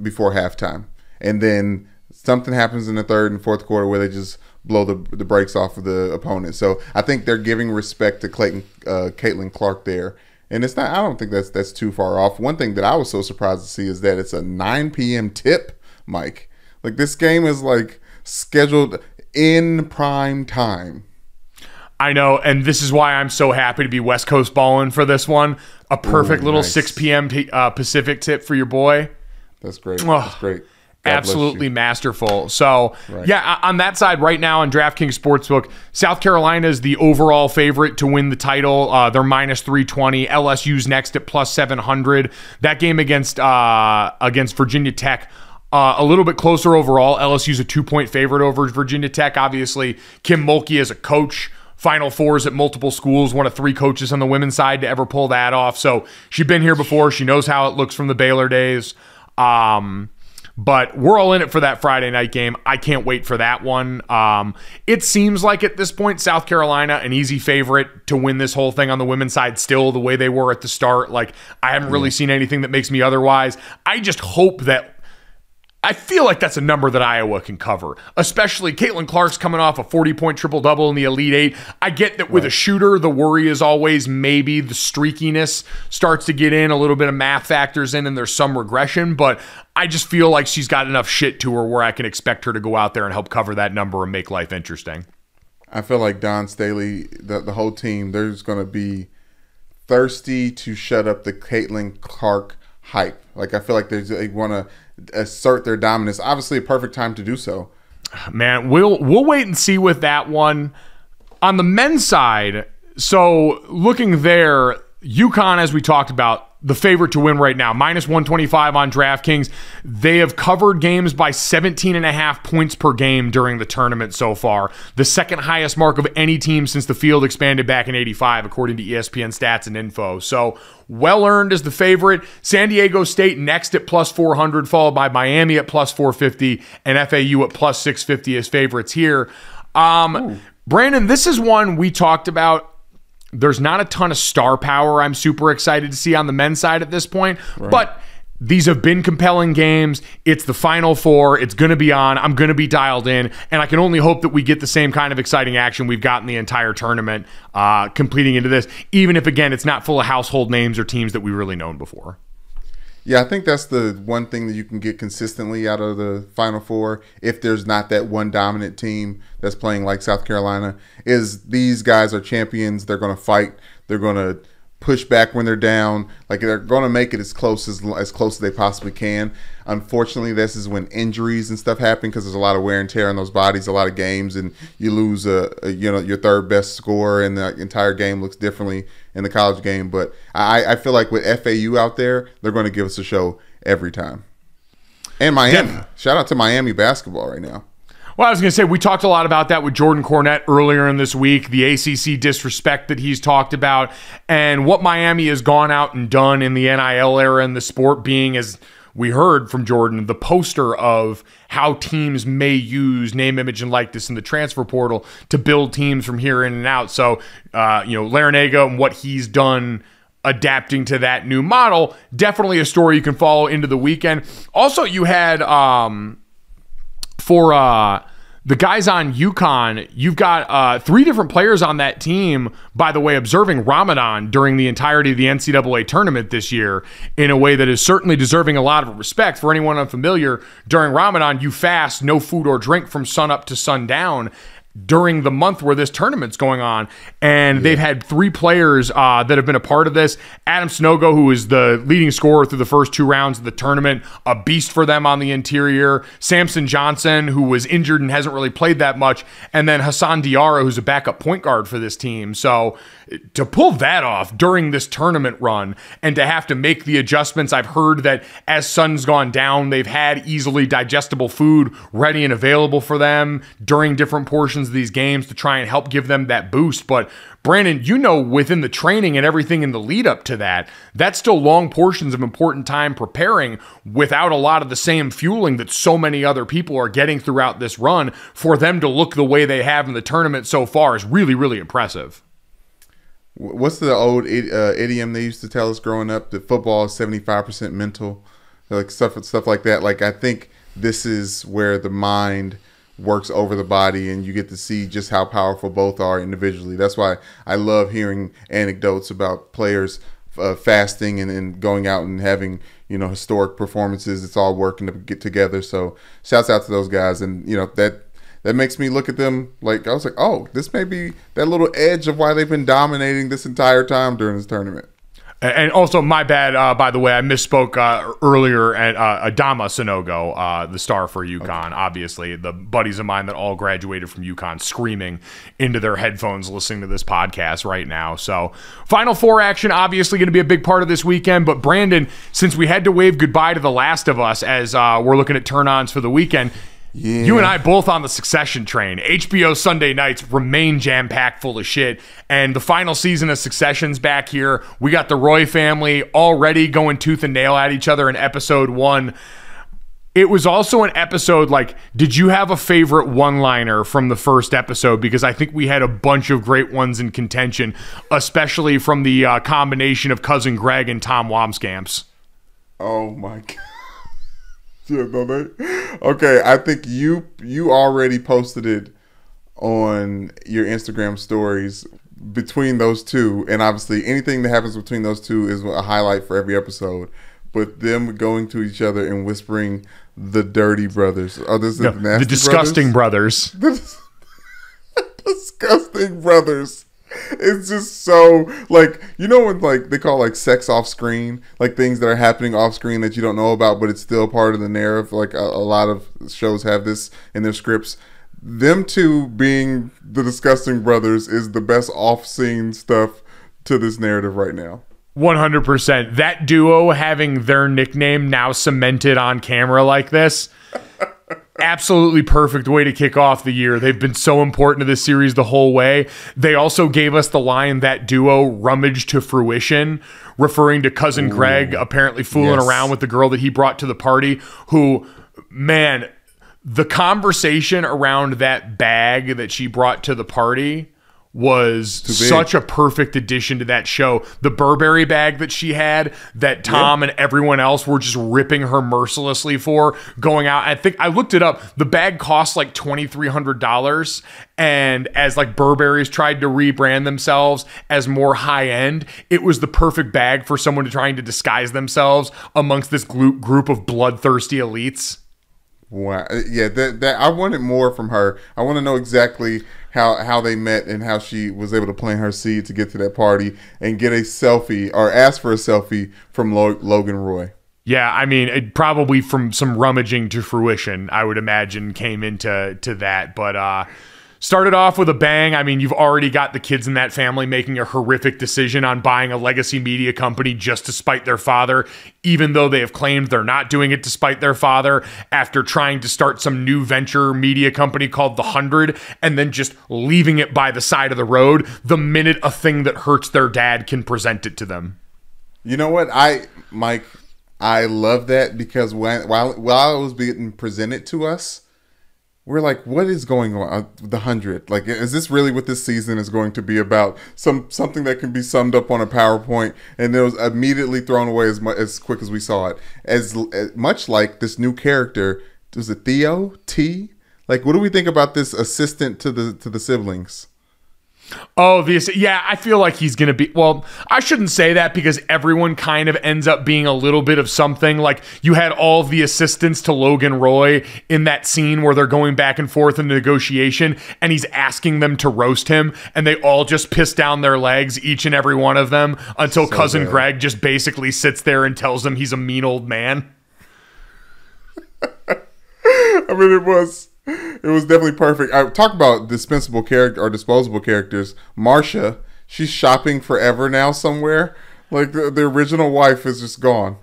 before halftime. And then something happens in the third and fourth quarter where they just blow the brakes off of the opponent. So I think they're giving respect to Caitlin Clark there. And it's not. I don't think that's too far off. One thing that I was so surprised to see is that it's a 9 p.m. tip, Mike. Like, this game is like scheduled in prime time. I know, and this is why I'm so happy to be West Coast balling for this one. A perfect little nice. 6 p.m. Pacific tip for your boy. That's great. That's great. Absolutely masterful. So, yeah, on that side right now on DraftKings Sportsbook, South Carolina is the overall favorite to win the title. They're minus 320. LSU's next at plus 700. That game against Virginia Tech, a little bit closer overall. LSU's a 2-point favorite over Virginia Tech. Obviously, Kim Mulkey as a coach, Final Fours at multiple schools, one of 3 coaches on the women's side to ever pull that off. So she's been here before. She knows how it looks from the Baylor days. But we're all in it for that Friday night game. I can't wait for that one. It seems like at this point, South Carolina, an easy favorite to win this whole thing on the women's side still the way they were at the start. Like, I haven't really seen anything that makes me otherwise. I just hope that I feel like that's a number that Iowa can cover, especially Caitlin Clark's coming off a 40-point triple-double in the Elite Eight. I get that with a shooter, the worry is always maybe the streakiness starts to get in, a little bit of math factors in, and there's some regression, but I just feel like she's got enough shit to her where I can expect her to go out there and help cover that number and make life interesting. I feel like Don Staley, the whole team, there's going to be thirsty to shut up the Caitlin Clark hype. Like, I feel like they want to assert their dominance. Obviously a perfect time to do so. Man, we'll wait and see with that one. On the men's side, so looking there, UConn, as we talked about, the favorite to win right now, minus 125 on DraftKings. They have covered games by 17.5 points per game during the tournament so far, the second highest mark of any team since the field expanded back in '85, according to ESPN stats and info. So well-earned as the favorite. San Diego State next at plus 400, followed by Miami at plus 450 and FAU at plus 650 as favorites here. Brandon, this is one we talked about. There's not a ton of star power I'm super excited to see on the men's side at this point, but these have been compelling games. It's the Final Four. It's going to be on. I'm going to be dialed in, and I can only hope that we get the same kind of exciting action we've gotten the entire tournament completing into this, even if, again, it's not full of household names or teams that we've really known before. Yeah, I think that's the one thing that you can get consistently out of the Final Four, if there's not that one dominant team that's playing like South Carolina, is these guys are champions. They're going to fight. They're going to push back when they're down. Like, they're going to make it as close as they possibly can. Unfortunately, this is when injuries and stuff happen, because there's a lot of wear and tear on those bodies, a lot of games, and you lose your third best scorer, and the entire game looks differently in the college game. But I feel like with FAU out there, they're going to give us a show every time. And Miami. Yeah. Shout out to Miami basketball right now. Well, I was going to say, we talked a lot about that with Jordan Cornette earlier in this week, the ACC disrespect that he's talked about, and what Miami has gone out and done in the NIL era in the sport, being, as we heard from Jordan, the poster of how teams may use name, image, and likeness in the transfer portal to build teams from here in and out. So, Larinaga and what he's done adapting to that new model, definitely a story you can follow into the weekend. Also, you had... For the guys on UConn, you've got 3 different players on that team, by the way, observing Ramadan during the entirety of the NCAA tournament this year in a way that is certainly deserving a lot of respect. For anyone unfamiliar, during Ramadan, you fast, no food or drink from sun up to sundown during the month where this tournament's going on. And they've had 3 players that have been a part of this. Adam Snogo, who is the leading scorer through the first 2 rounds of the tournament, a beast for them on the interior. Samson Johnson, who was injured and hasn't really played that much. And then Hassan Diarra, who's a backup point guard for this team. So to pull that off during this tournament run and to have to make the adjustments, I've heard that as sun's gone down, they've had easily digestible food ready and available for them during different portions of these games to try and help give them that boost. But Brandon, within the training and everything in the lead up to that, that's still long portions of important time preparing without a lot of the same fueling that so many other people are getting throughout this run. For them to look the way they have in the tournament so far is really, really impressive. What's the old idiom they used to tell us growing up? That football is 75% mental, like stuff like that. Like, I think this is where the mind works over the body, and you get to see just how powerful both are individually. That's why I love hearing anecdotes about players fasting and going out and having historic performances. It's all working to get together. So shouts out to those guys, and that makes me look at them like, I was like, oh, this may be that little edge of why they've been dominating this entire time during this tournament. And also, my bad, by the way, I misspoke earlier at Adama Sanogo, the star for UConn. Okay. Obviously, the buddies of mine that all graduated from UConn screaming into their headphones listening to this podcast right now. So, Final Four action, obviously going to be a big part of this weekend. But Brandon, since we had to wave goodbye to The Last of Us as we're looking at turn-ons for the weekend, yeah. You and I both on the Succession train. HBO Sunday nights remain jam-packed full of shit. And the final season of Succession's back here. We got the Roy family already going tooth and nail at each other in episode 1. it was also an episode, like, did you have a favorite one-liner from the first episode? Because I think we had a bunch of great ones in contention, especially from the combination of Cousin Greg and Tom Wamskamps. Oh my God. Yeah, okay, I think you already posted it on your Instagram stories between those two, and obviously anything that happens between those two is a highlight for every episode. But them going to each other and whispering the dirty brothers. Oh, this is the nasty disgusting brothers. The disgusting brothers. It's just so, like, you know when, like, they call, like, sex off screen, like things that are happening off screen that you don't know about, but it's still part of the narrative. Like a lot of shows have this in their scripts. Them two being the disgusting brothers is the best off-scene stuff to this narrative right now. 100%. That duo having their nickname now cemented on camera like this, absolutely perfect way to kick off the year. They've been so important to this series the whole way. They also gave us the line, that duo rummaged to fruition, referring to Cousin Greg apparently fooling around with the girl that he brought to the party, who, man, the conversation around that bag that she brought to the party was such a perfect addition to that show. The Burberry bag that she had, that Tom and everyone else were just ripping her mercilessly for, going out. I think I looked it up. The bag cost like $2,300, and as like Burberry's tried to rebrand themselves as more high end, it was the perfect bag for someone trying to disguise themselves amongst this group of bloodthirsty elites. Wow. Yeah, that I wanted more from her. I want to know exactly how they met and how she was able to plant her seed to get to that party and get a selfie, or ask for a selfie from Logan Roy. Yeah, I mean, it probably from some rummaging to fruition, I would imagine, came into that. But started off with a bang. I mean, you've already got the kids in that family making a horrific decision on buying a legacy media company just to spite their father, even though they have claimed they're not doing it to spite their father, after trying to start some new venture media company called The 100 and then just leaving it by the side of the road the minute a thing that hurts their dad can present it to them. You know what, Mike, I love that, because while it was being presented to us, we're like, what is going on? The 100. Like, is this really what this season is going to be about? Something that can be summed up on a PowerPoint, and it was immediately thrown away as quick as we saw it. As much like this new character, was it Theo T? Like, what do we think about this assistant to the siblings? Oh, yeah, I feel like he's going to be, well, I shouldn't say that, because everyone kind of ends up being a little bit of something. Like, you had all of the assistants to Logan Roy in that scene where they're going back and forth in negotiation, and he's asking them to roast him, and they all just piss down their legs, each and every one of them, until Cousin Greg just basically sits there and tells them he's a mean old man. I mean, it was definitely perfect. I talk about dispensable character or disposable characters. Marcia, she's shopping forever now somewhere. Like the original wife is just gone.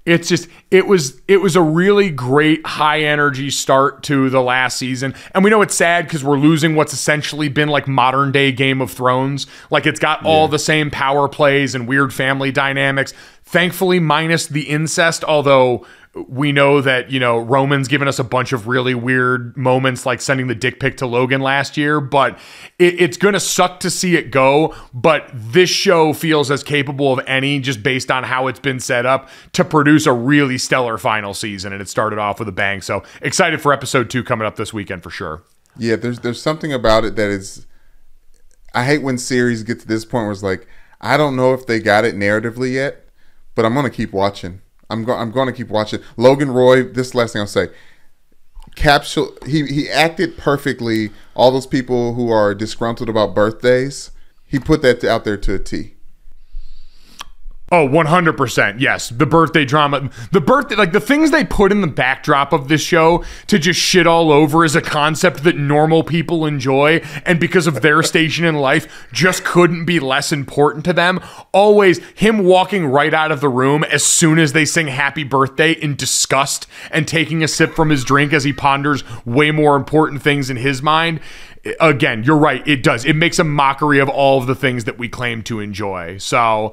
It's just, it was a really great high energy start to the last season. And we know it's sad because we're losing what's essentially been like modern day Game of Thrones. Like, it's got all the same power plays and weird family dynamics. Thankfully, minus the incest, although we know that, you know, Roman's given us a bunch of really weird moments, like sending the dick pic to Logan last year, but it's going to suck to see it go. But this show feels as capable of any, just based on how it's been set up, to produce a really stellar final season. And it started off with a bang. So excited for episode 2 coming up this weekend for sure. Yeah, there's something about it that is, I hate when series get to this point where it's like, I don't know if they got it narratively yet, but I'm going to keep watching. I'm going to keep watching. Logan Roy, this is the last thing I'll say. He acted perfectly. All those people who are disgruntled about birthdays, he put that out there to a T. Oh, 100%. Yes. The birthday drama. The birthday, like the things they put in the backdrop of this show to just shit all over is a concept that normal people enjoy. And because of their station in life, just couldn't be less important to them. Always him walking right out of the room as soon as they sing happy birthday in disgust and taking a sip from his drink as he ponders way more important things in his mind. Again, you're right. It does. It makes a mockery of all of the things that we claim to enjoy. So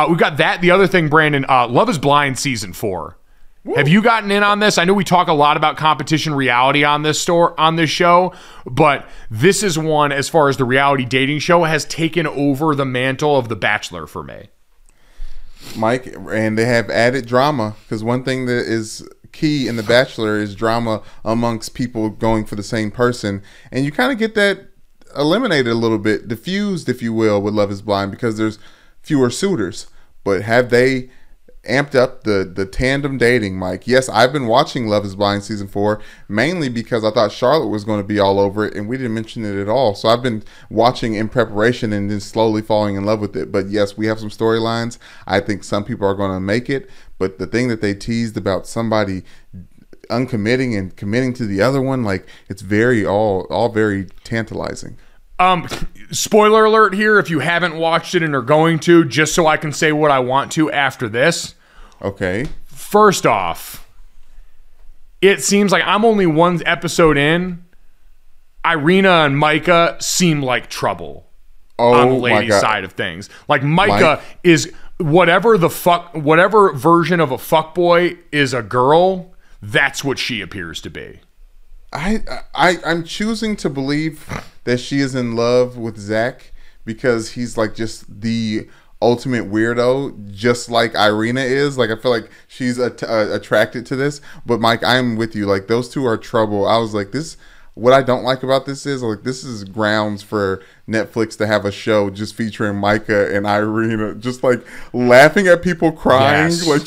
we've got that. The other thing, Brandon, Love is Blind season 4. Have you gotten in on this? I know we talk a lot about competition reality on this show, but this is one, as far as the reality dating show, has taken over the mantle of The Bachelor for me. Mike, and they have added drama, because one thing that is key in The Bachelor is drama amongst people going for the same person, and you kind of get that eliminated a little bit, diffused, if you will, with Love is Blind, because there's fewer suitors. But have they amped up the tandem dating, Mike? Yes, I've been watching Love is Blind season 4 mainly because I thought Charlotte was going to be all over it, and we didn't mention it at all. So I've been watching in preparation and then slowly falling in love with it. But yes, we have some storylines. I think some people are going to make it, but the thing that they teased about somebody uncommitting and committing to the other one, like, it's very all very tantalizing. Spoiler alert here, if you haven't watched it and are going to, just so I can say what I want to after this. Okay. First off, it seems like I'm only one episode in. Irina and Micah seem like trouble on the ladies' side of things. Like, Micah is whatever version of a fuckboy is a girl, that's what she appears to be. I'm choosing to believe that she is in love with Zach because he's like just the ultimate weirdo, just like Irina is. Like, I feel like she's attracted to this. But Mike, I'm with you. Like, those two are trouble. I was like, this. What I don't like about this is, like, this is grounds for Netflix to have a show just featuring Micah and Irina, just like laughing at people crying, yes.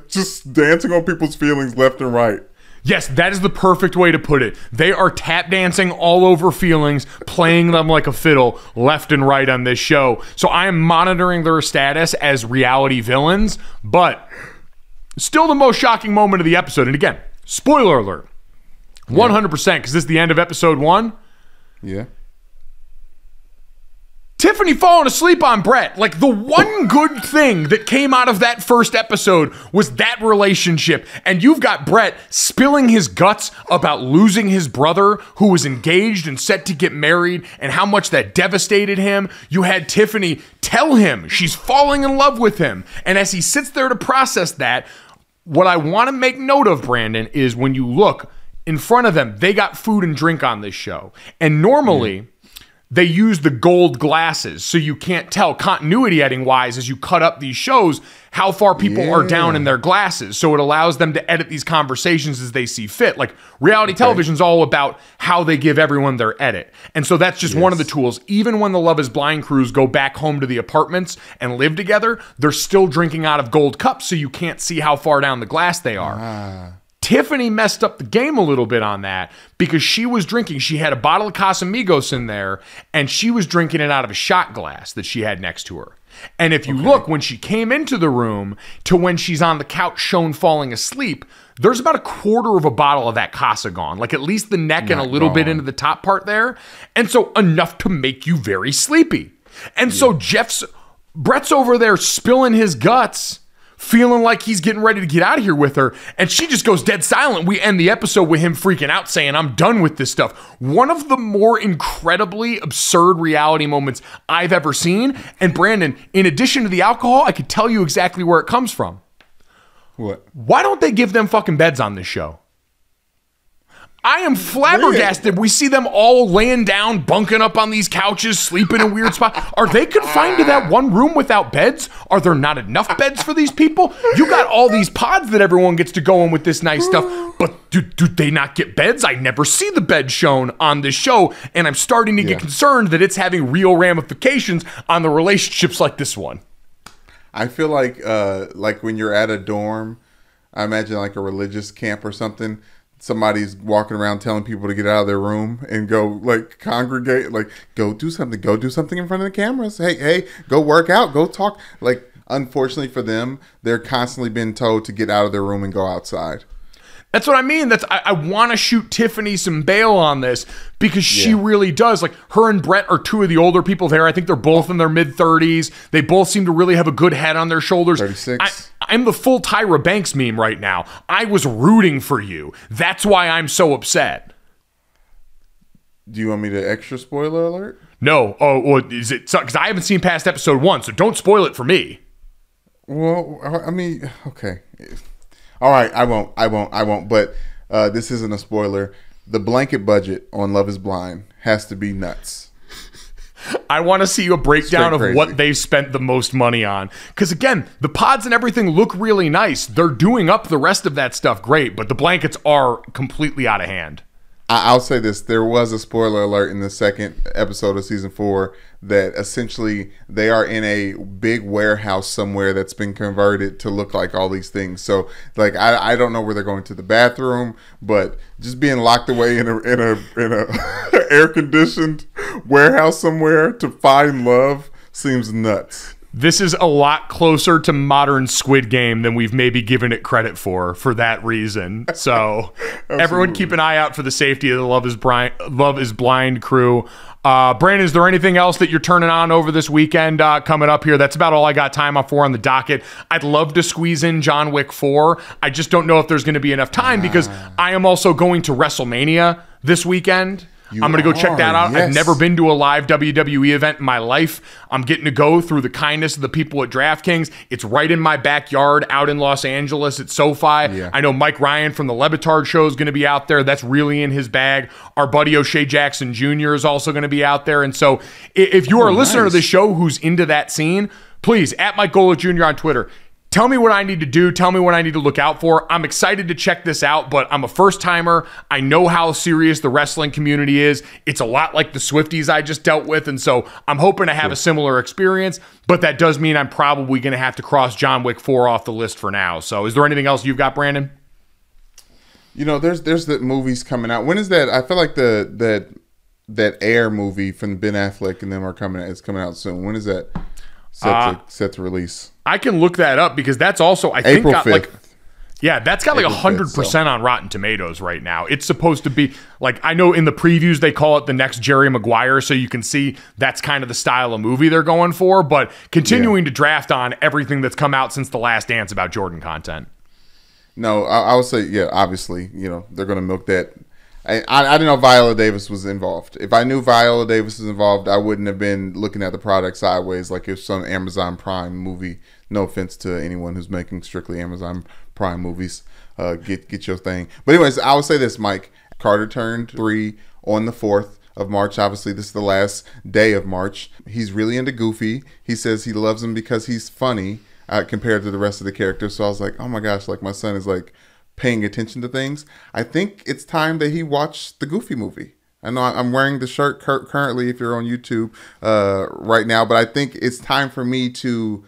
just dancing on people's feelings left and right. Yes, that is the perfect way to put it. They are tap dancing all over feelings, playing them like a fiddle left and right on this show. So I am monitoring their status as reality villains, but still the most shocking moment of the episode. And again, spoiler alert, 100%, because this is the end of episode 1. Yeah. Tiffany falling asleep on Brett. Like, the one good thing that came out of that first episode was that relationship. And you've got Brett spilling his guts about losing his brother who was engaged and set to get married and how much that devastated him. You had Tiffany tell him she's falling in love with him. And as he sits there to process that, what I want to make note of, Brandon, is when you look in front of them, they got food and drink on this show. And normally... they use the gold glasses, so you can't tell continuity editing wise as you cut up these shows how far people are down in their glasses. So it allows them to edit these conversations as they see fit. Like, reality television is all about how they give everyone their edit. And so that's just one of the tools. Even when the Love is Blind crews go back home to the apartments and live together, they're still drinking out of gold cups, so you can't see how far down the glass they are. Tiffany messed up the game a little bit on that because she was drinking. She had a bottle of Casamigos in there, and she was drinking it out of a shot glass that she had next to her. And if you look, when she came into the room to when she's on the couch shown falling asleep, there's about a quarter of a bottle of that Casa gone, like at least the neck and a little bit into the top part there. And so enough to make you very sleepy. And so Brett's over there spilling his guts, feeling like he's getting ready to get out of here with her, and she just goes dead silent. We end the episode with him freaking out saying, I'm done with this stuff. One of the more incredibly absurd reality moments I've ever seen. And Brandon, in addition to the alcohol, I could tell you exactly where it comes from. What? Why don't they give them fucking beds on this show? I am flabbergasted. We see them all laying down, bunking up on these couches, sleeping in weird spots. Are they confined to that one room without beds? Are there not enough beds for these people? You got all these pods that everyone gets to go in with this nice stuff, but do they not get beds? I never see the bed shown on this show, and I'm starting to get concerned that it's having real ramifications on the relationships like this one. I feel like when you're at a dorm, I imagine like a religious camp or something, somebody's walking around telling people to get out of their room and go like congregate, like go do something in front of the cameras. Hey, go work out, go talk. Like, unfortunately for them, they're constantly being told to get out of their room and go outside. That's what I mean. I want to shoot Tiffany some bail on this because she really does. Like, her and Brett are two of the older people there. I think they're both in their mid-30s. They both seem to really have a good head on their shoulders. 36. I'm the full Tyra Banks meme right now. I was rooting for you. That's why I'm so upset. Do you want me to extra spoiler alert? No. Oh, well, is it? Because I haven't seen past episode 1, so don't spoil it for me. Well, I mean, okay. All right, I won't. But this isn't a spoiler. The blanket budget on Love Is Blind has to be nuts. I want to see a breakdown of crazy. what they've spent the most money on. Because again, the pods and everything look really nice. They're doing up the rest of that stuff great, but the blankets are completely out of hand. I'll say this. There was a spoiler alert in the second episode of season 4 that essentially they are in a big warehouse somewhere that's been converted to look like all these things. So like, I don't know where they're going to the bathroom, but just being locked away in a air conditioned warehouse somewhere to find love seems nuts. This is a lot closer to modern Squid Game than we've maybe given it credit for that reason. So everyone keep an eye out for the safety of the Love is Blind crew. Brandon, is there anything else that you're turning on over this weekend coming up here? That's about all I got time for on the docket. I'd love to squeeze in John Wick 4. I just don't know if there's going to be enough time because I am also going to Wrestlemania this weekend. I'm going to go check that out. Yes. I've never been to a live WWE event in my life. I'm getting to go through the kindness of the people at DraftKings. It's right in my backyard out in Los Angeles at SoFi. Yeah. I know Mike Ryan from the Levitard show is going to be out there. That's really in his bag. Our buddy O'Shea Jackson Jr. is also going to be out there. And so if you are a listener to this show who's into that scene, please, at Mike Golick Jr. on Twitter, tell me what I need to do. Tell me what I need to look out for. I'm excited to check this out, but I'm a first-timer. I know how serious the wrestling community is. It's a lot like the Swifties I just dealt with, and so I'm hoping to have a similar experience, but that does mean I'm probably going to have to cross John Wick 4 off the list for now. So is there anything else you've got, Brandon? You know, there's the movies coming out. When is that? I feel like that Air movie from Ben Affleck and them is coming out soon. When is that set to release? I can look that up because that's also April 5th. That's got like 100% on Rotten Tomatoes right now. It's supposed to be like, I know in the previews they call it the next Jerry Maguire, so you can see that's kind of the style of movie they're going for, but continuing to draft on everything that's come out since The Last Dance about Jordan content. No, I would say, obviously, they're going to milk that. I didn't know Viola Davis was involved. If I knew Viola Davis was involved, I wouldn't have been looking at the product sideways like if some Amazon Prime movie. No offense to anyone who's making strictly Amazon Prime movies. Get your thing. But anyways, I would say this, Mike. Carter turned 3 on the 4th of March. Obviously, this is the last day of March. He's really into Goofy. He says he loves him because he's funny compared to the rest of the characters. So I was like, oh my gosh, like my son is like paying attention to things. I think it's time that he watch the Goofy movie. I know I'm wearing the shirt currently if you're on YouTube right now, but I think it's time for me to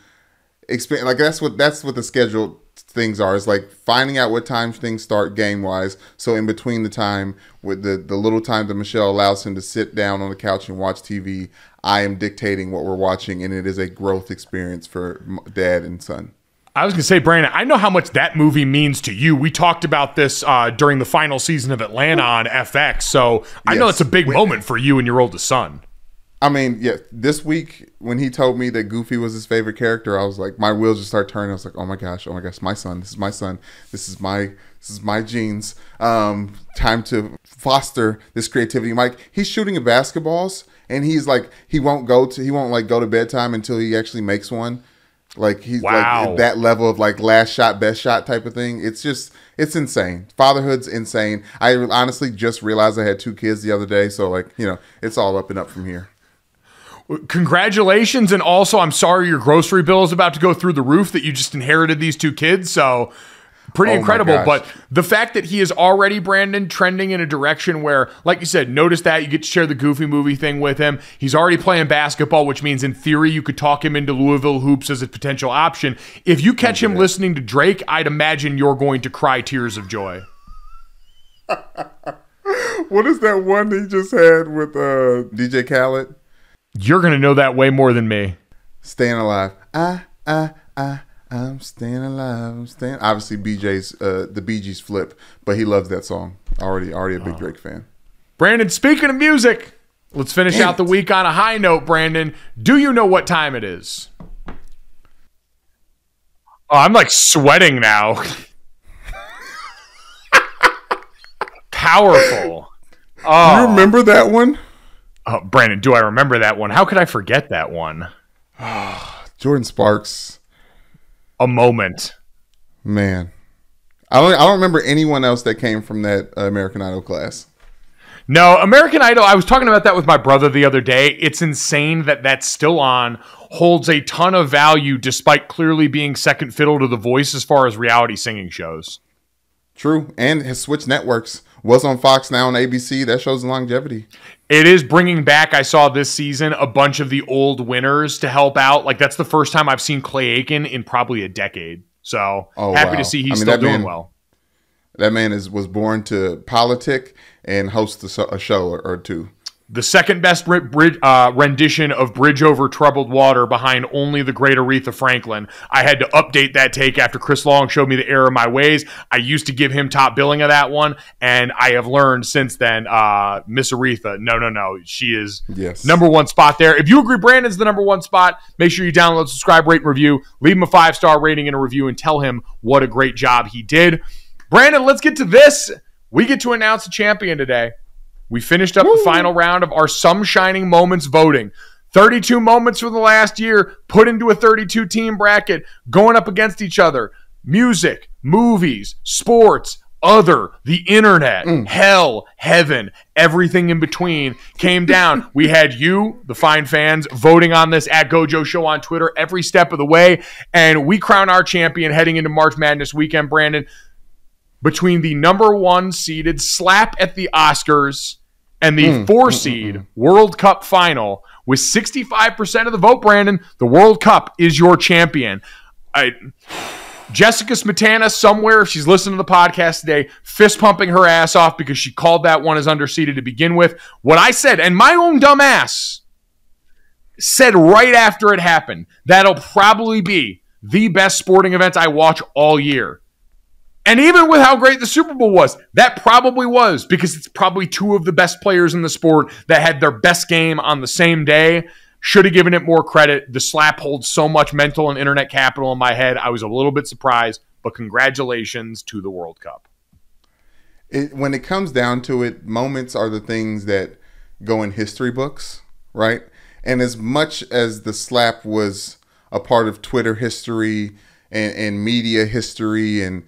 expand. Like that's what the scheduled things are. It's like finding out what time things start game wise. So in between the time with the little time that Michelle allows him to sit down on the couch and watch TV, I am dictating what we're watching, and it is a growth experience for dad and son. I was going to say, Brandon, I know how much that movie means to you. We talked about this during the final season of Atlanta on FX, so I know it's a big moment for you and your oldest son. I mean, this week when he told me that Goofy was his favorite character, I was like, my wheels just started turning. I was like, oh my gosh, my son. This is my son. This is my genes. Time to foster this creativity. Mike, he's shooting at basketballs, and he's like, he won't go to bedtime until he actually makes one. Like he's like at that level of like last shot, best shot type of thing. It's insane. Fatherhood's insane. I honestly just realized I had 2 kids the other day. So like, it's all up and up from here. Congratulations. And also I'm sorry your grocery bill is about to go through the roof that you just inherited these 2 kids. So pretty incredible. But the fact that he is already, Brandon, trending in a direction where, like you said, notice that you get to share the Goofy movie thing with him. He's already playing basketball, which means in theory you could talk him into Louisville hoops as a potential option. If you catch him listening to Drake, I'd imagine you're going to cry tears of joy. What is that one he just had with DJ Khaled? You're going to know that way more than me. Staying alive. I'm staying alive. Obviously, the Bee Gees flip, but he loves that song. Already a big Drake fan. Brandon, speaking of music, let's finish out the week on a high note, Brandon. Do you know what time it is? Oh, I'm like sweating now. Powerful. Oh. Do you remember that one? Oh, Brandon, do I remember that one? How could I forget that one? Jordan Sparks. A moment. Man. I don't remember anyone else that came from that American Idol class. No, American Idol, I was talking about that with my brother the other day. It's insane that that's still on, holds a ton of value despite clearly being second fiddle to The Voice as far as reality singing shows. True, and has switched networks. Was on Fox, now on ABC. That shows longevity. It is bringing back, I saw this season, a bunch of the old winners to help out. Like, that's the first time I've seen Clay Aiken in probably a decade. So, happy to see he's still doing well. That man was born to politic and host a show or two. The second best rendition of Bridge Over Troubled Water behind only the great Aretha Franklin. I had to update that take after Chris Long showed me the error of my ways. I used to give him top billing of that one, and I have learned since then, Miss Aretha, no. She is number one spot there. If you agree Brandon's the number one spot, make sure you download, subscribe, rate, and review. Leave him a 5-star rating and a review and tell him what a great job he did. Brandon, let's get to this. We get to announce a champion today. We finished up the final round of our Some Shining Moments voting. 32 moments from the last year put into a 32-team bracket, going up against each other. Music, movies, sports, other, the internet, hell, heaven, everything in between came down. We had you, the fine fans, voting on this at Gojo Show on Twitter every step of the way, and we crown our champion heading into March Madness weekend, Brandon. Between the number 1 seeded slap at the Oscars and the 4 seed World Cup final, with 65% of the vote, Brandon, the World Cup is your champion. Jessica Smetana, somewhere, if she's listening to the podcast today, fist pumping her ass off because she called that one as underseeded to begin with. What I said, and my own dumb ass said right after it happened, that'll probably be the best sporting event I watch all year. And even with how great the Super Bowl was, that probably was, because it's probably 2 of the best players in the sport that had their best game on the same day. Should have given it more credit. The slap holds so much mental and internet capital in my head. I was a little bit surprised, but congratulations to the World Cup. When it comes down to it, moments are the things that go in history books, right? And as much as the slap was a part of Twitter history and media history, and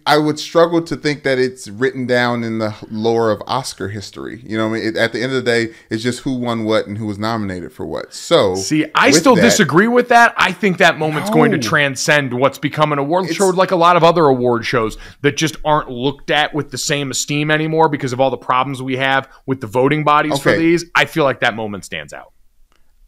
I would struggle to think that it's written down in the lore of Oscar history. You know what I mean? At the end of the day, it's just who won what and who was nominated for what. So, see, I still disagree with that. I think that moment's going to transcend what's become an award show, like a lot of other award shows that just aren't looked at with the same esteem anymore because of all the problems we have with the voting bodies for these. I feel like that moment stands out.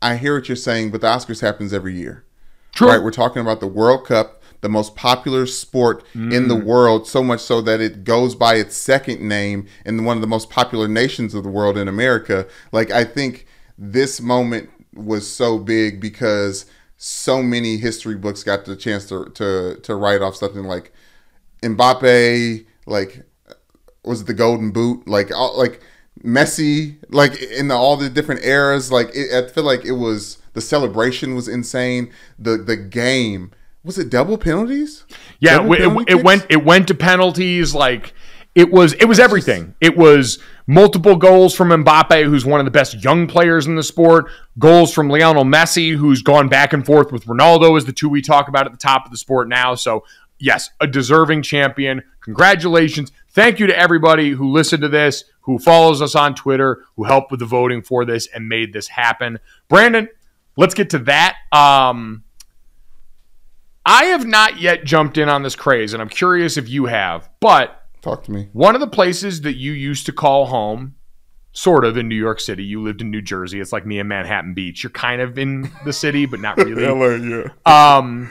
I hear what you're saying, but the Oscars happens every year. True. Right? We're talking about the World Cup, the most popular sport in the world, so much so that it goes by its second name in one of the most popular nations of the world, in America. Like, I think this moment was so big because so many history books got the chance to write off something like Mbappe, like, was it the Golden Boot? Like Messi, like in all the different eras. Like, I feel like it was, the celebration was insane. The game, was it double penalties? Yeah, it went to penalties. Like, it was everything. It was multiple goals from Mbappe, who's one of the best young players in the sport. Goals from Lionel Messi, who's gone back and forth with Ronaldo, as the two we talk about at the top of the sport now. So, yes, a deserving champion. Congratulations. Thank you to everybody who listened to this, who follows us on Twitter, who helped with the voting for this and made this happen. Brandon, let's get to that. I have not yet jumped in on this craze, and I'm curious if you have, but talk to me. One of the places that you used to call home, sort of in New York City, you lived in New Jersey. It's like me in Manhattan Beach. You're kind of in the city, but not really. LA, yeah.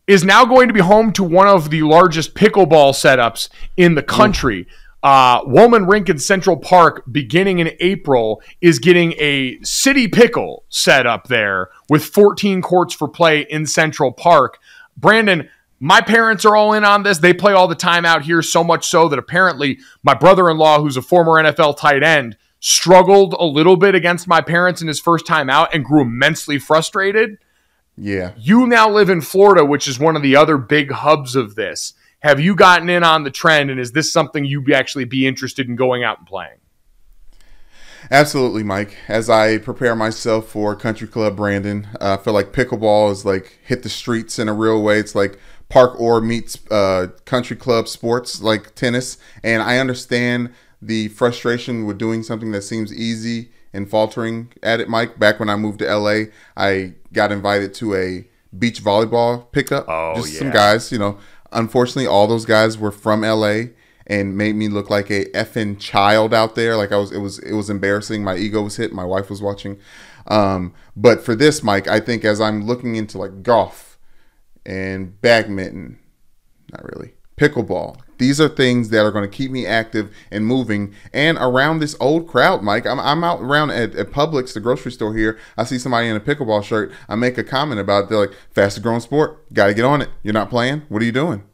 Is now going to be home to one of the largest pickleball setups in the country. Woolman Rink in Central Park, beginning in April, is getting a city pickle set up there with 14 courts for play in Central Park. Brandon, my parents are all in on this. They play all the time out here, so much so that apparently my brother-in-law, who's a former NFL tight end, struggled a little bit against my parents in his first time out and grew immensely frustrated. Yeah. You now live in Florida, which is one of the other big hubs of this. Have you gotten in on the trend, and is this something you'd actually be interested in going out and playing? Absolutely, Mike. As I prepare myself for Country Club Brandon, I feel like pickleball is like hit the streets in a real way. It's like park or meets country club sports like tennis. And I understand the frustration with doing something that seems easy and faltering at it, Mike. Back when I moved to LA, I got invited to a beach volleyball pickup. Some guys, unfortunately, all those guys were from LA and made me look like a effing child out there. Like it was embarrassing. My ego was hit. My wife was watching. But for this, Mike, I think as I'm looking into like golf and badminton, not really, pickleball, these are things that are going to keep me active and moving and around this old crowd, Mike. I'm out around at Publix, the grocery store here. I see somebody in a pickleball shirt. I make a comment about it. They're like, fastest growing sport. Got to get on it. You're not playing? What are you doing?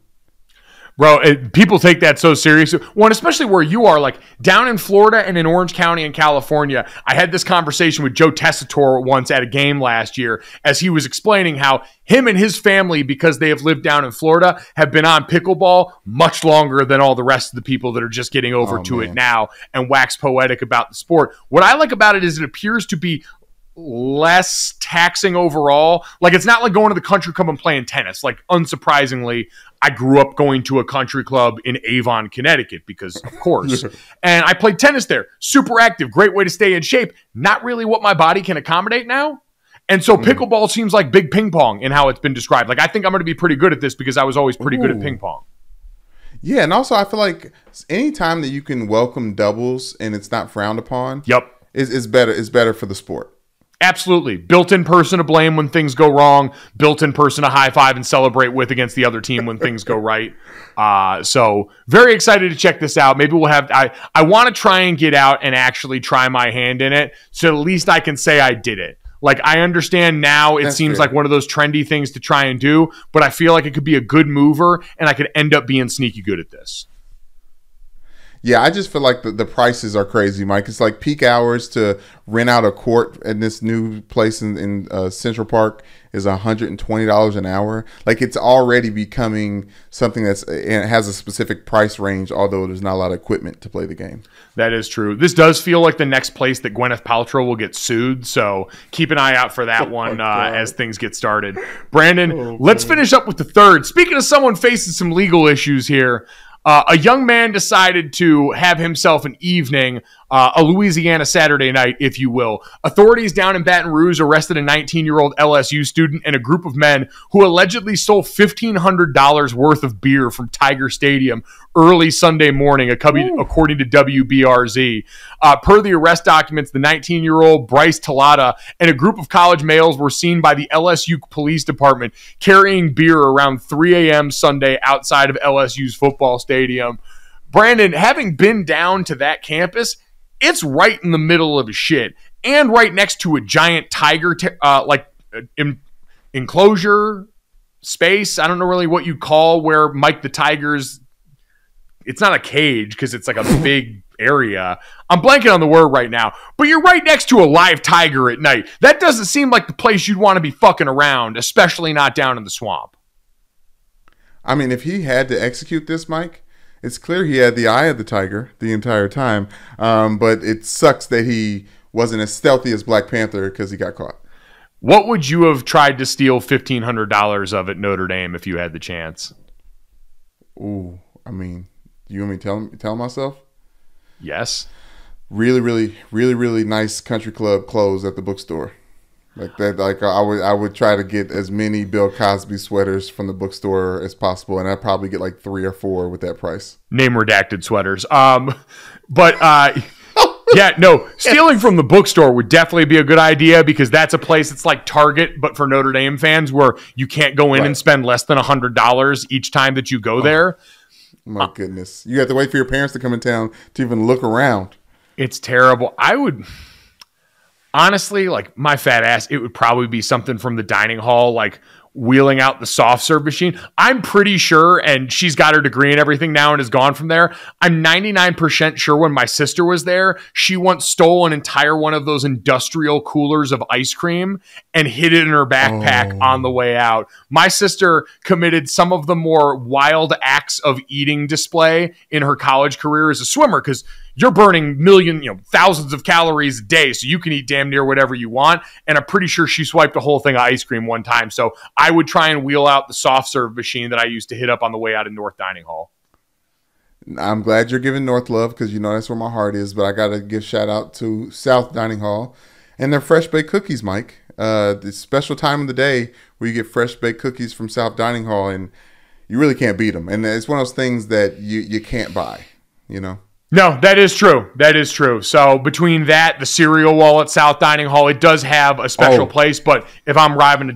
Bro, people take that so serious. One, especially where you are, like down in Florida and in Orange County in California. I had this conversation with Joe Tessitore once at a game last year as he was explaining how him and his family, because they have lived down in Florida, have been on pickleball much longer than all the rest of the people that are just getting over it now and wax poetic about the sport. What I like about it is it appears to be less taxing overall. Like, it's not like going to the country club and playing tennis. Like, unsurprisingly, I grew up going to a country club in Avon, Connecticut, because of course. And I played tennis there. Super active, great way to stay in shape. Not really what my body can accommodate now. And so pickleball seems like big ping pong in how it's been described. Like, I think I'm going to be pretty good at this because I was always pretty good at ping pong. Yeah, and also I feel like anytime that you can welcome doubles and it's not frowned upon, is better. Is better for the sport. Absolutely. Built-in person to blame when things go wrong. Built-in person to high-five and celebrate with against the other team when things go right. So very excited to check this out. Maybe we'll have... I want to try and get out and actually try my hand in it, so at least I can say I did it. Like, I understand now it seems like one of those trendy things to try and do, but I feel like it could be a good mover, and I could end up being sneaky good at this. Yeah, I just feel like the prices are crazy, Mike. It's like peak hours to rent out a court in this new place in Central Park is $120 an hour. Like, it's already becoming something and it has a specific price range, although there's not a lot of equipment to play the game. That is true. This does feel like the next place that Gwyneth Paltrow will get sued, so keep an eye out for that one as things get started. Brandon, let's finish up with the third. Speaking of someone facing some legal issues here, a young man decided to have himself an evening, a Louisiana Saturday night, if you will. Authorities down in Baton Rouge arrested a 19-year-old LSU student and a group of men who allegedly stole $1,500 worth of beer from Tiger Stadium early Sunday morning, according to WBRZ. Per the arrest documents, the 19-year-old Bryce Talata and a group of college males were seen by the LSU Police Department carrying beer around 3 a.m. Sunday outside of LSU's football stadium. Brandon, having been down to that campus, it's right in the middle of shit and right next to a giant tiger enclosure space. I don't know really what you call where Mike the Tiger's... It's not a cage because it's like a big area. I'm blanking on the word right now. But you're right next to a live tiger at night. That doesn't seem like the place you'd want to be fucking around, especially not down in the swamp. I mean, if he had to execute this, Mike, it's clear he had the eye of the tiger the entire time. But it sucks that he wasn't as stealthy as Black Panther because he got caught. What would you have tried to steal $1,500 of at Notre Dame if you had the chance? Ooh, I mean, you want me to tell myself? Yes. Really nice country club clothes at the bookstore. Like that, like I would try to get as many Bill Cosby sweaters from the bookstore as possible, and I'd probably get like 3 or 4 with that price. Name redacted sweaters. Yeah, no, stealing from the bookstore would definitely be a good idea because that's a place that's like Target, but for Notre Dame fans where you can't go in and spend less than $100 each time that you go there. My goodness. You have to wait for your parents to come in town to even look around. It's terrible. I would... Honestly, like my fat ass, it would probably be something from the dining hall, like wheeling out the soft serve machine. I'm pretty sure, and she's got her degree and everything now and is gone from there. I'm 99% sure when my sister was there, she once stole an entire one of those industrial coolers of ice cream and hid it in her backpack on the way out. My sister committed some of the more wild acts of eating display in her college career as a swimmer because you're burning thousands of calories a day, so you can eat damn near whatever you want. And I'm pretty sure she swiped a whole thing of ice cream one time. So I I would try and wheel out the soft serve machine that I used to hit up on the way out of North Dining Hall. I'm glad you're giving North love because you know that's where my heart is. But I got to give shout out to South Dining Hall and their fresh baked cookies, Mike. The special time of the day where you get fresh baked cookies from South Dining Hall, and you really can't beat them. And it's one of those things that you can't buy, you know. No, that is true. That is true. So between that, the cereal wall at South Dining Hall, it does have a special place. But if I'm robbing a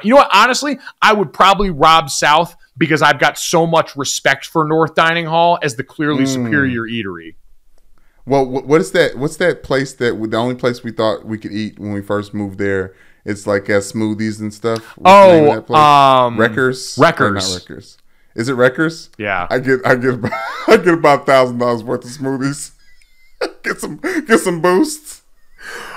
you know what? Honestly, I would probably rob South because I've got so much respect for North Dining Hall as the clearly superior eatery. Well, what is that? What's that place the only place we thought we could eat when we first moved there? It's like smoothies and stuff. What's the name of that place? Wreckers. Wreckers. Not Wreckers. Is it Wreckers? Yeah. I get about $1,000 worth of smoothies. get some boosts.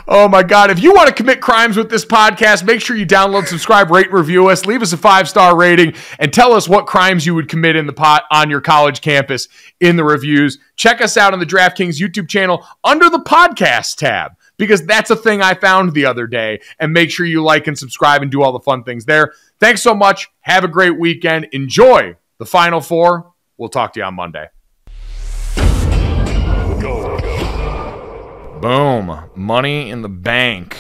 Oh my God. If you want to commit crimes with this podcast, make sure you download, subscribe, rate, review us, leave us a 5-star rating, and tell us what crimes you would commit on your college campus in the reviews. Check us out on the DraftKings YouTube channel under the podcast tab, because that's a thing I found the other day. And make sure you like and subscribe and do all the fun things there. Thanks so much. Have a great weekend. Enjoy the Final Four. We'll talk to you on Monday. Boom. Money in the bank.